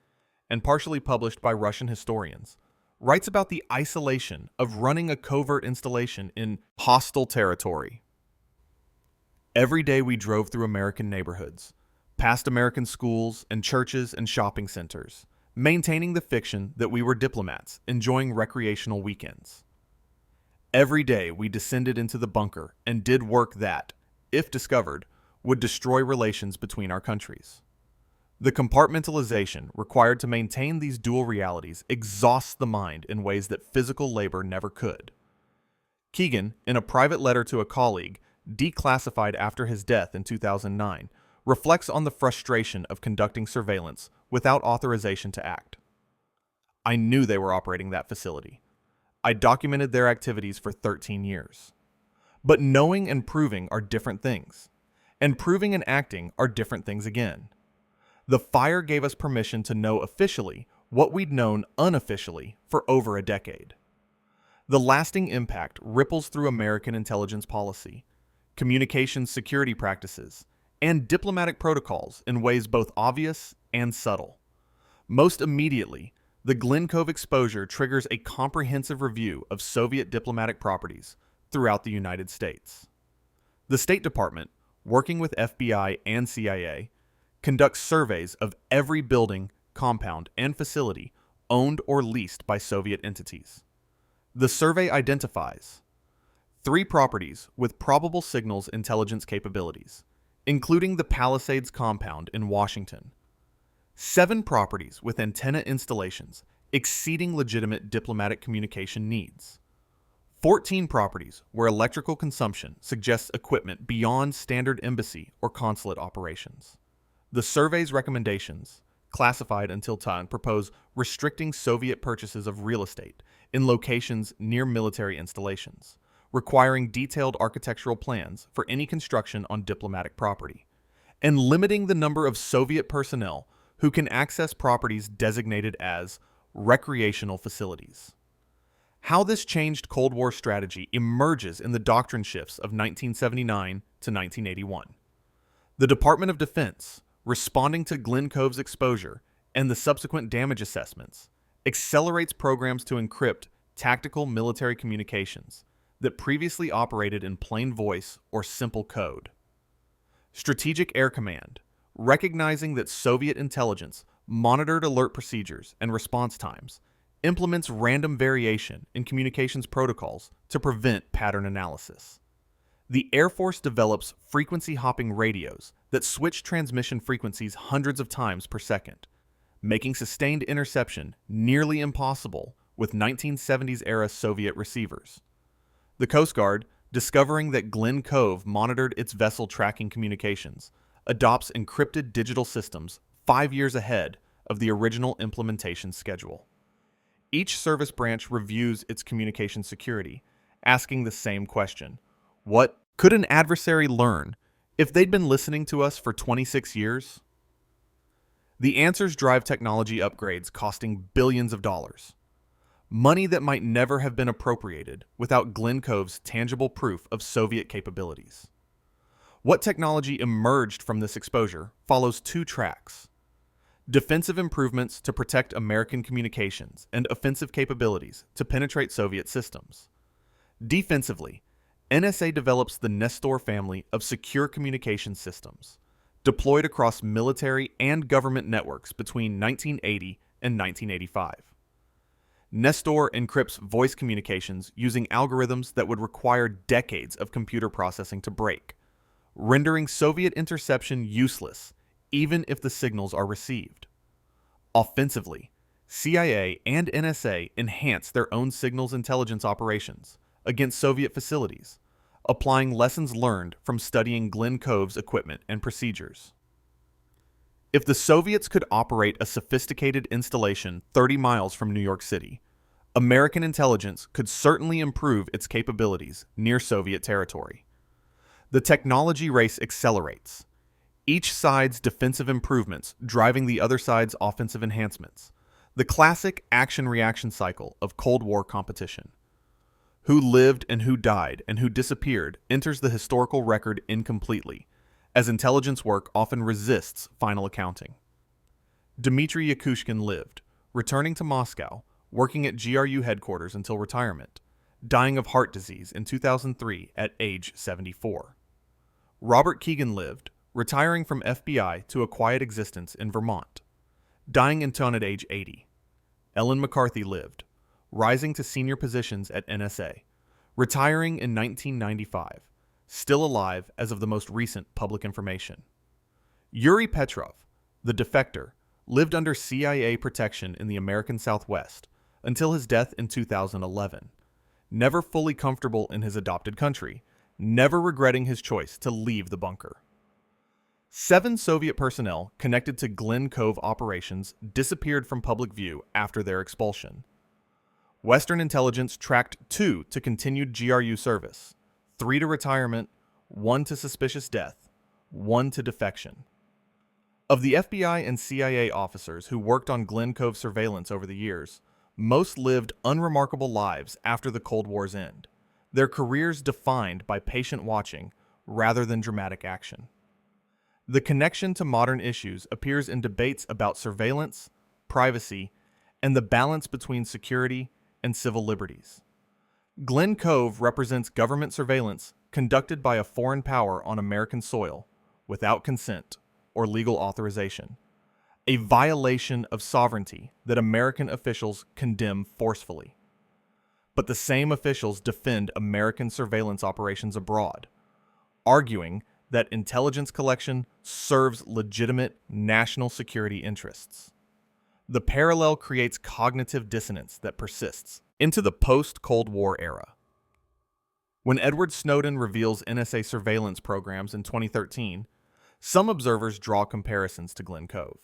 and partially published by Russian historians, writes about the isolation of running a covert installation in hostile territory. "Every day we drove through American neighborhoods, past American schools and churches and shopping centers, maintaining the fiction that we were diplomats enjoying recreational weekends. Every day we descended into the bunker and did work that, if discovered, would destroy relations between our countries. The compartmentalization required to maintain these dual realities exhausts the mind in ways that physical labor never could." Keegan, in a private letter to a colleague, declassified after his death in 2009, reflects on the frustration of conducting surveillance without authorization to act. "I knew they were operating that facility. I documented their activities for 13 years. But knowing and proving are different things. and proving and acting are different things again. The fire gave us permission to know officially what we'd known unofficially for over a decade. The lasting impact ripples through American intelligence policy, communications security practices, and diplomatic protocols in ways both obvious and subtle. Most immediately, the Glen Cove exposure triggers a comprehensive review of Soviet diplomatic properties throughout the United States. The State Department, working with FBI and CIA, conducts surveys of every building, compound, and facility owned or leased by Soviet entities. The survey identifies 3 properties with probable signals intelligence capabilities, including the Palisades compound in Washington, 7 properties with antenna installations exceeding legitimate diplomatic communication needs, 14 properties where electrical consumption suggests equipment beyond standard embassy or consulate operations. The survey's recommendations, classified until time, propose restricting Soviet purchases of real estate in locations near military installations, requiring detailed architectural plans for any construction on diplomatic property, and limiting the number of Soviet personnel who can access properties designated as recreational facilities. How this changed Cold War strategy emerges in the doctrine shifts of 1979 to 1981. The Department of Defense, responding to Glen Cove's exposure and the subsequent damage assessments, accelerates programs to encrypt tactical military communications that previously operated in plain voice or simple code. Strategic Air Command, recognizing that Soviet intelligence monitored alert procedures and response times, implements random variation in communications protocols to prevent pattern analysis. The Air Force develops frequency-hopping radios that switch transmission frequencies hundreds of times per second, making sustained interception nearly impossible with 1970s-era Soviet receivers. The Coast Guard, discovering that Glen Cove monitored its vessel tracking communications, adopts encrypted digital systems 5 years ahead of the original implementation schedule. Each service branch reviews its communication security, asking the same question: what could an adversary learn if they'd been listening to us for 26 years? The answers drive technology upgrades costing billions of dollars. Money that might never have been appropriated without Glen Cove's tangible proof of Soviet capabilities. What technology emerged from this exposure follows 2 tracks: defensive improvements to protect American communications and offensive capabilities to penetrate Soviet systems. Defensively, NSA develops the Nestor family of secure communication systems, deployed across military and government networks between 1980 and 1985. Nestor encrypts voice communications using algorithms that would require decades of computer processing to break, rendering Soviet interception useless even if the signals are received. Offensively, CIA and NSA enhance their own signals intelligence operations against Soviet facilities, applying lessons learned from studying Glen Cove's equipment and procedures. If the Soviets could operate a sophisticated installation 30 miles from New York City, American intelligence could certainly improve its capabilities near Soviet territory. The technology race accelerates, each side's defensive improvements driving the other side's offensive enhancements, the classic action-reaction cycle of Cold War competition. Who lived and who died and who disappeared enters the historical record incompletely, as intelligence work often resists final accounting. Dmitry Yakushkin lived, returning to Moscow, working at GRU headquarters until retirement, dying of heart disease in 2003 at age 74. Robert Keegan lived, retiring from FBI to a quiet existence in Vermont, dying in town at age 80. Ellen McCarthy lived, rising to senior positions at NSA, retiring in 1995, still alive as of the most recent public information. Yuri Petrov, the defector, lived under CIA protection in the American Southwest until his death in 2011, never fully comfortable in his adopted country, never regretting his choice to leave the bunker. 7 Soviet personnel connected to Glen Cove operations disappeared from public view after their expulsion. Western intelligence tracked 2 to continued GRU service, 3 to retirement, 1 to suspicious death, 1 to defection. Of the FBI and CIA officers who worked on Glen Cove surveillance over the years, most lived unremarkable lives after the Cold War's end, their careers defined by patient watching rather than dramatic action. The connection to modern issues appears in debates about surveillance, privacy, and the balance between security and civil liberties. Glen Cove represents government surveillance conducted by a foreign power on American soil without consent or legal authorization, a violation of sovereignty that American officials condemn forcefully. But the same officials defend American surveillance operations abroad, arguing that intelligence collection serves legitimate national security interests. The parallel creates cognitive dissonance that persists into the post-Cold War era. When Edward Snowden reveals NSA surveillance programs in 2013, some observers draw comparisons to Glen Cove.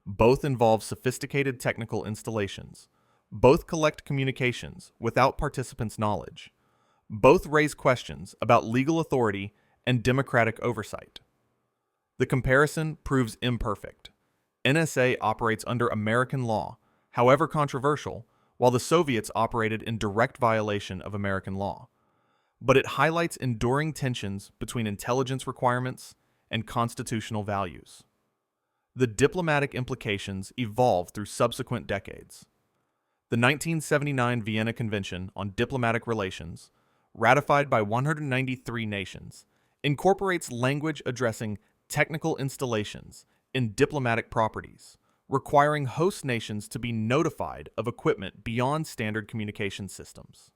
Both involve sophisticated technical installations. Both collect communications without participants' knowledge. Both raise questions about legal authority and democratic oversight. The comparison proves imperfect. NSA operates under American law, however controversial, while the Soviets operated in direct violation of American law. But it highlights enduring tensions between intelligence requirements and constitutional values. The diplomatic implications evolved through subsequent decades. The 1979 Vienna Convention on Diplomatic Relations, ratified by 193 nations, incorporates language addressing technical installations in diplomatic properties, requiring host nations to be notified of equipment beyond standard communication systems.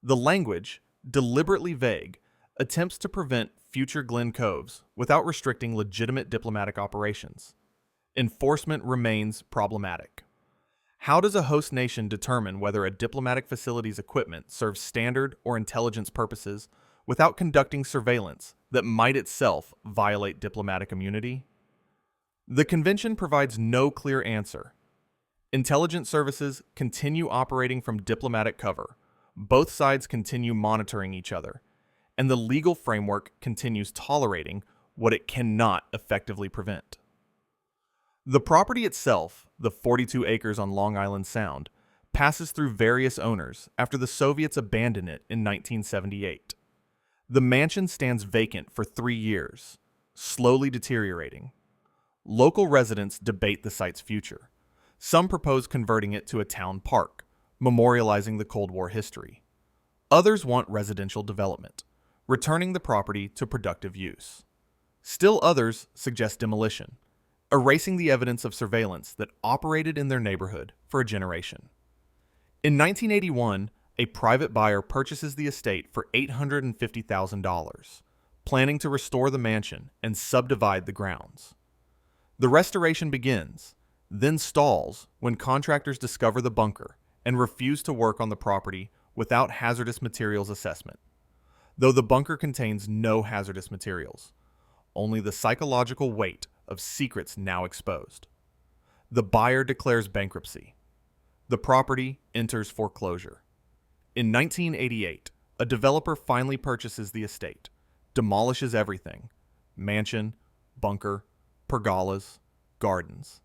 The language, deliberately vague, attempts to prevent future Glen Coves without restricting legitimate diplomatic operations. Enforcement remains problematic. How does a host nation determine whether a diplomatic facility's equipment serves standard or intelligence purposes without conducting surveillance that might itself violate diplomatic immunity? The convention provides no clear answer. Intelligence services continue operating from diplomatic cover. Both sides continue monitoring each other, and the legal framework continues tolerating what it cannot effectively prevent. The property itself, the 42 acres on Long Island Sound, passes through various owners after the Soviets abandoned it in 1978. The mansion stands vacant for 3 years, slowly deteriorating. Local residents debate the site's future. Some propose converting it to a town park, memorializing the Cold War history. Others want residential development, returning the property to productive use. Still others suggest demolition, erasing the evidence of surveillance that operated in their neighborhood for a generation. In 1981, a private buyer purchases the estate for $850,000, planning to restore the mansion and subdivide the grounds. The restoration begins, then stalls when contractors discover the bunker and refuse to work on the property without hazardous materials assessment. Though the bunker contains no hazardous materials, only the psychological weight of secrets now exposed. The buyer declares bankruptcy. The property enters foreclosure. In 1988, a developer finally purchases the estate, demolishes everything, mansion, bunker, pergolas, gardens,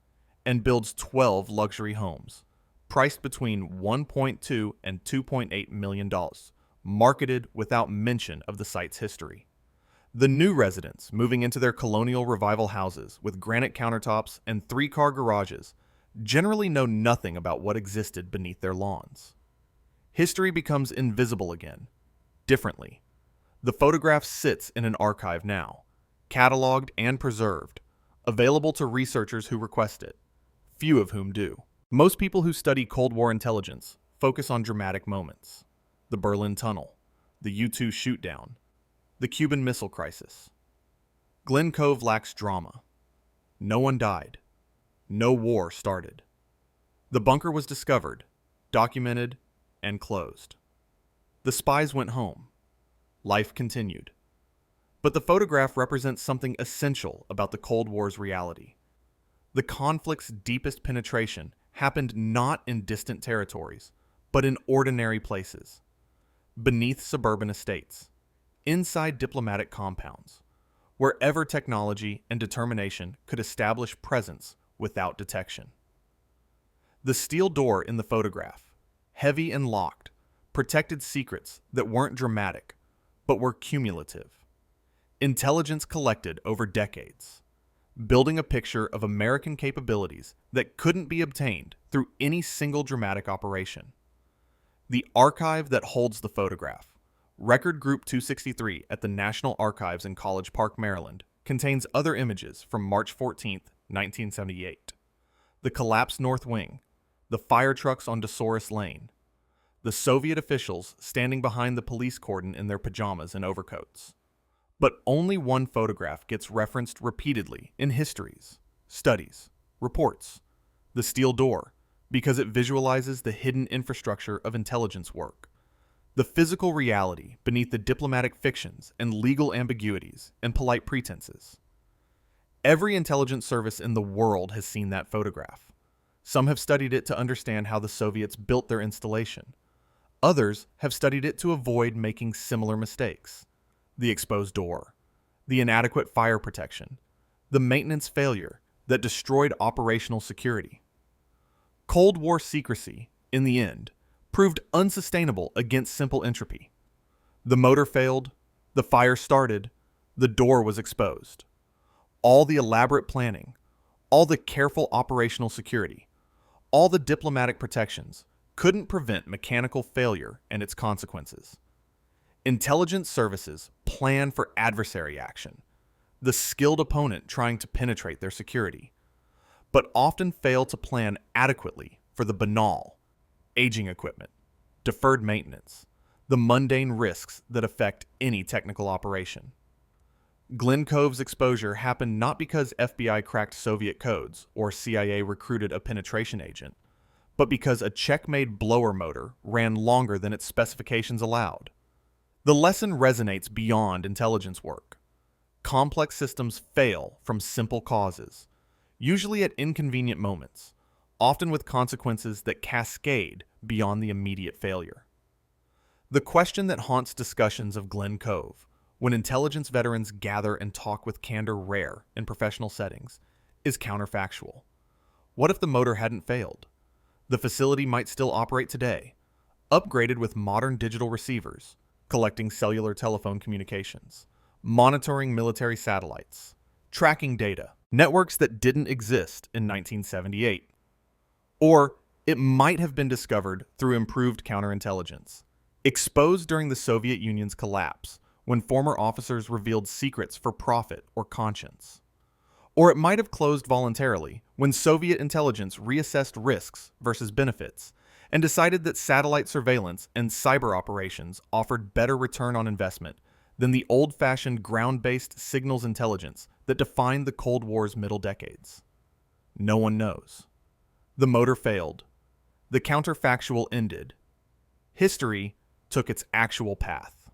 and builds 12 luxury homes, priced between $1.2 and $2.8 million, marketed without mention of the site's history. The new residents, moving into their colonial revival houses with granite countertops and 3-car garages, generally know nothing about what existed beneath their lawns. History becomes invisible again, differently. The photograph sits in an archive now, cataloged and preserved, available to researchers who request it, few of whom do. Most people who study Cold War intelligence focus on dramatic moments: the Berlin Tunnel, the U-2 shootdown, the Cuban Missile Crisis. Glen Cove lacks drama. No one died. No war started. The bunker was discovered, documented, and closed. The spies went home. Life continued. But the photograph represents something essential about the Cold War's reality. The conflict's deepest penetration happened not in distant territories, but in ordinary places. Beneath suburban estates, inside diplomatic compounds, wherever technology and determination could establish presence without detection. The steel door in the photograph, heavy and locked, protected secrets that weren't dramatic, but were cumulative. Intelligence collected over decades, building a picture of American capabilities that couldn't be obtained through any single dramatic operation. The archive that holds the photograph, Record Group 263 at the National Archives in College Park, Maryland, contains other images from March 14, 1978. The collapsed North Wing, the fire trucks on DeSoris Lane, the Soviet officials standing behind the police cordon in their pajamas and overcoats. But only one photograph gets referenced repeatedly in histories, studies, reports, the steel door, because it visualizes the hidden infrastructure of intelligence work, the physical reality beneath the diplomatic fictions and legal ambiguities and polite pretenses. Every intelligence service in the world has seen that photograph. Some have studied it to understand how the Soviets built their installation. Others have studied it to avoid making similar mistakes. The exposed door, the inadequate fire protection, the maintenance failure that destroyed operational security. Cold War secrecy, in the end, proved unsustainable against simple entropy. The motor failed, the fire started, the door was exposed. All the elaborate planning, all the careful operational security, all the diplomatic protections couldn't prevent mechanical failure and its consequences. Intelligence services plan for adversary action, the skilled opponent trying to penetrate their security, but often fail to plan adequately for the banal, aging equipment, deferred maintenance, the mundane risks that affect any technical operation. Glen Cove's exposure happened not because FBI cracked Soviet codes or CIA recruited a penetration agent, but because a check-made blower motor ran longer than its specifications allowed. The lesson resonates beyond intelligence work. Complex systems fail from simple causes, usually at inconvenient moments, often with consequences that cascade beyond the immediate failure. The question that haunts discussions of Glen Cove, when intelligence veterans gather and talk with candor rare in professional settings, is counterfactual. What if the motor hadn't failed? The facility might still operate today, upgraded with modern digital receivers, collecting cellular telephone communications, monitoring military satellites, tracking data, networks that didn't exist in 1978. Or it might have been discovered through improved counterintelligence, exposed during the Soviet Union's collapse when former officers revealed secrets for profit or conscience. Or it might have closed voluntarily when Soviet intelligence reassessed risks versus benefits and decided that satellite surveillance and cyber operations offered better return on investment than the old-fashioned ground-based signals intelligence that defined the Cold War's middle decades. No one knows. The motor failed. The counterfactual ended. History took its actual path.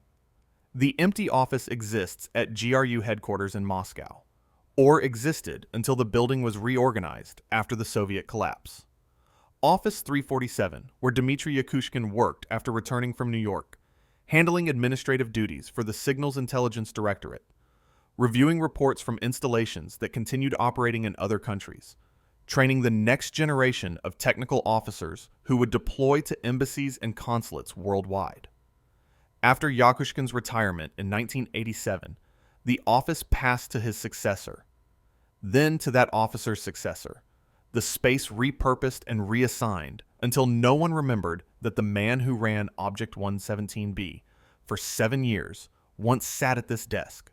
The empty office exists at GRU headquarters in Moscow, or existed until the building was reorganized after the Soviet collapse. Office 347, where Dmitry Yakushkin worked after returning from New York, handling administrative duties for the Signals Intelligence Directorate, reviewing reports from installations that continued operating in other countries, training the next generation of technical officers who would deploy to embassies and consulates worldwide. After Yakushkin's retirement in 1987, the office passed to his successor, then to that officer's successor, the space repurposed and reassigned until no one remembered that the man who ran Object 117B for 7 years once sat at this desk,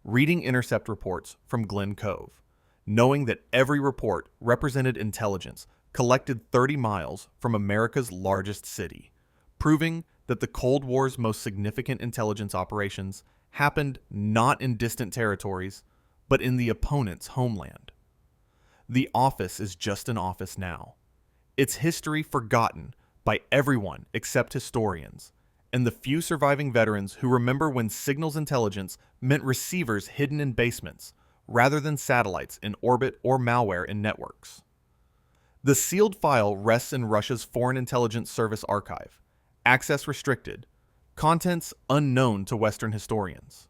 reading intercept reports from Glen Cove, knowing that every report represented intelligence collected 30 miles from America's largest city, proving that the Cold War's most significant intelligence operations happened not in distant territories, but in the opponent's homeland. The office is just an office now, its history forgotten by everyone except historians, and the few surviving veterans who remember when signals intelligence meant receivers hidden in basements, rather than satellites in orbit or malware in networks. The sealed file rests in Russia's Foreign Intelligence Service archive, access restricted, contents unknown to Western historians.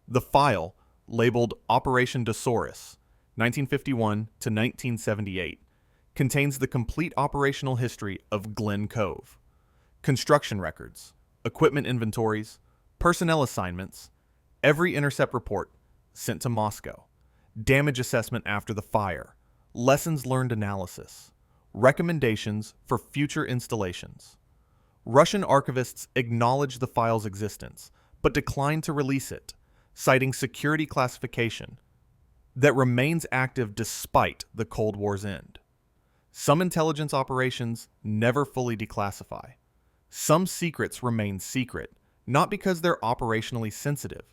The file, labeled Operation Dosaurus, 1951 to 1978, contains the complete operational history of Glen Cove. Construction records, equipment inventories, personnel assignments, every intercept report sent to Moscow, damage assessment after the fire, lessons learned analysis, recommendations for future installations. Russian archivists acknowledged the file's existence, but declined to release it, citing security classification that remains active despite the Cold War's end. Some intelligence operations never fully declassify. Some secrets remain secret, not because they're operationally sensitive,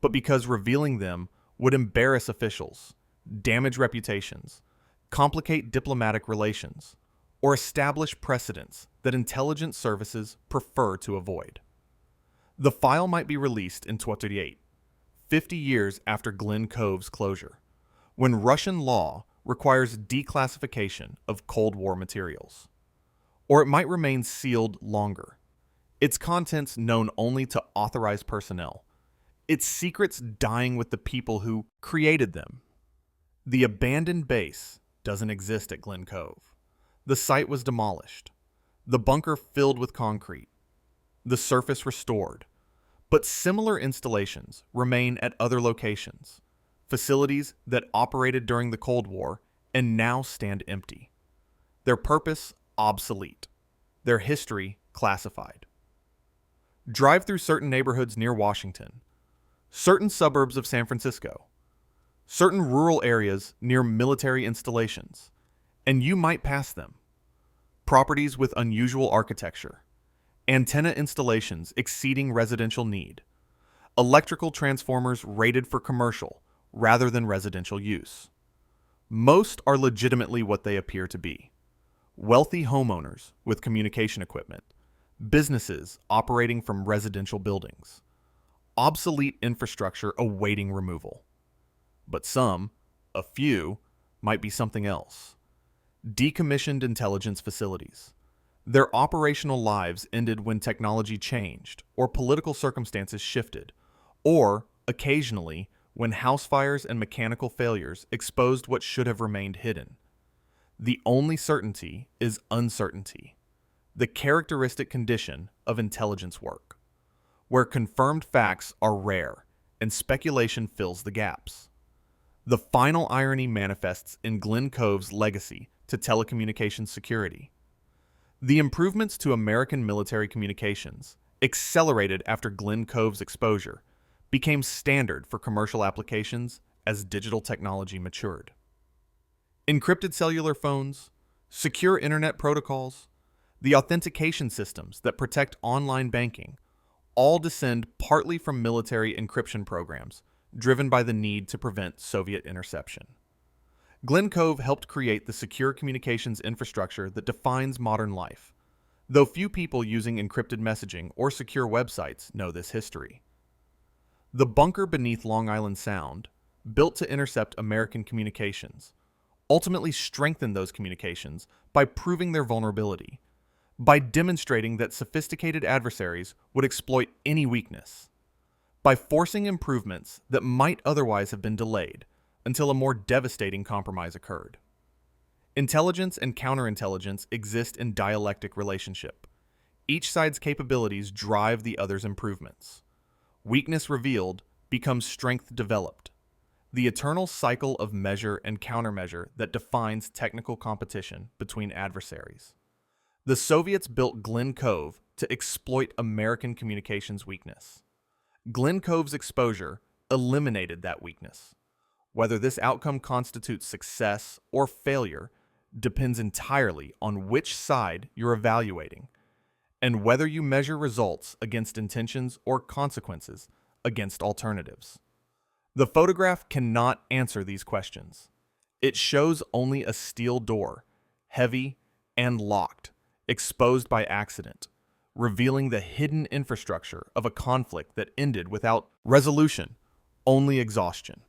but because revealing them would embarrass officials, damage reputations, complicate diplomatic relations, or establish precedents that intelligence services prefer to avoid. The file might be released in 2038, 50 years after Glen Cove's closure, when Russian law requires declassification of Cold War materials. Or it might remain sealed longer, its contents known only to authorized personnel, its secrets dying with the people who created them. The abandoned base doesn't exist at Glen Cove. The site was demolished, the bunker filled with concrete, the surface restored, but similar installations remain at other locations, facilities that operated during the Cold War and now stand empty. Their purpose obsolete, their history classified. Drive through certain neighborhoods near Washington, certain suburbs of San Francisco, certain rural areas near military installations, and you might pass them. Properties with unusual architecture, antenna installations exceeding residential need, electrical transformers rated for commercial rather than residential use. Most are legitimately what they appear to be: wealthy homeowners with communication equipment, businesses operating from residential buildings, obsolete infrastructure awaiting removal. But some, a few, might be something else. Decommissioned intelligence facilities. Their operational lives ended when technology changed or political circumstances shifted, or, occasionally, when house fires and mechanical failures exposed what should have remained hidden. The only certainty is uncertainty, the characteristic condition of intelligence work, where confirmed facts are rare and speculation fills the gaps. The final irony manifests in Glen Cove's legacy to telecommunications security. The improvements to American military communications, accelerated after Glen Cove's exposure, became standard for commercial applications as digital technology matured. Encrypted cellular phones, secure internet protocols, the authentication systems that protect online banking, all descend partly from military encryption programs driven by the need to prevent Soviet interception. Glen Cove helped create the secure communications infrastructure that defines modern life, though few people using encrypted messaging or secure websites know this history. The bunker beneath Long Island Sound, built to intercept American communications, ultimately strengthened those communications by proving their vulnerability, by demonstrating that sophisticated adversaries would exploit any weakness, by forcing improvements that might otherwise have been delayed until a more devastating compromise occurred. Intelligence and counterintelligence exist in dialectic relationship. Each side's capabilities drive the other's improvements. Weakness revealed becomes strength developed, the eternal cycle of measure and countermeasure that defines technical competition between adversaries. The Soviets built Glen Cove to exploit American communications weakness. Glen Cove's exposure eliminated that weakness. Whether this outcome constitutes success or failure depends entirely on which side you're evaluating, and whether you measure results against intentions or consequences against alternatives. The photograph cannot answer these questions. It shows only a steel door, heavy and locked, exposed by accident, revealing the hidden infrastructure of a conflict that ended without resolution, only exhaustion.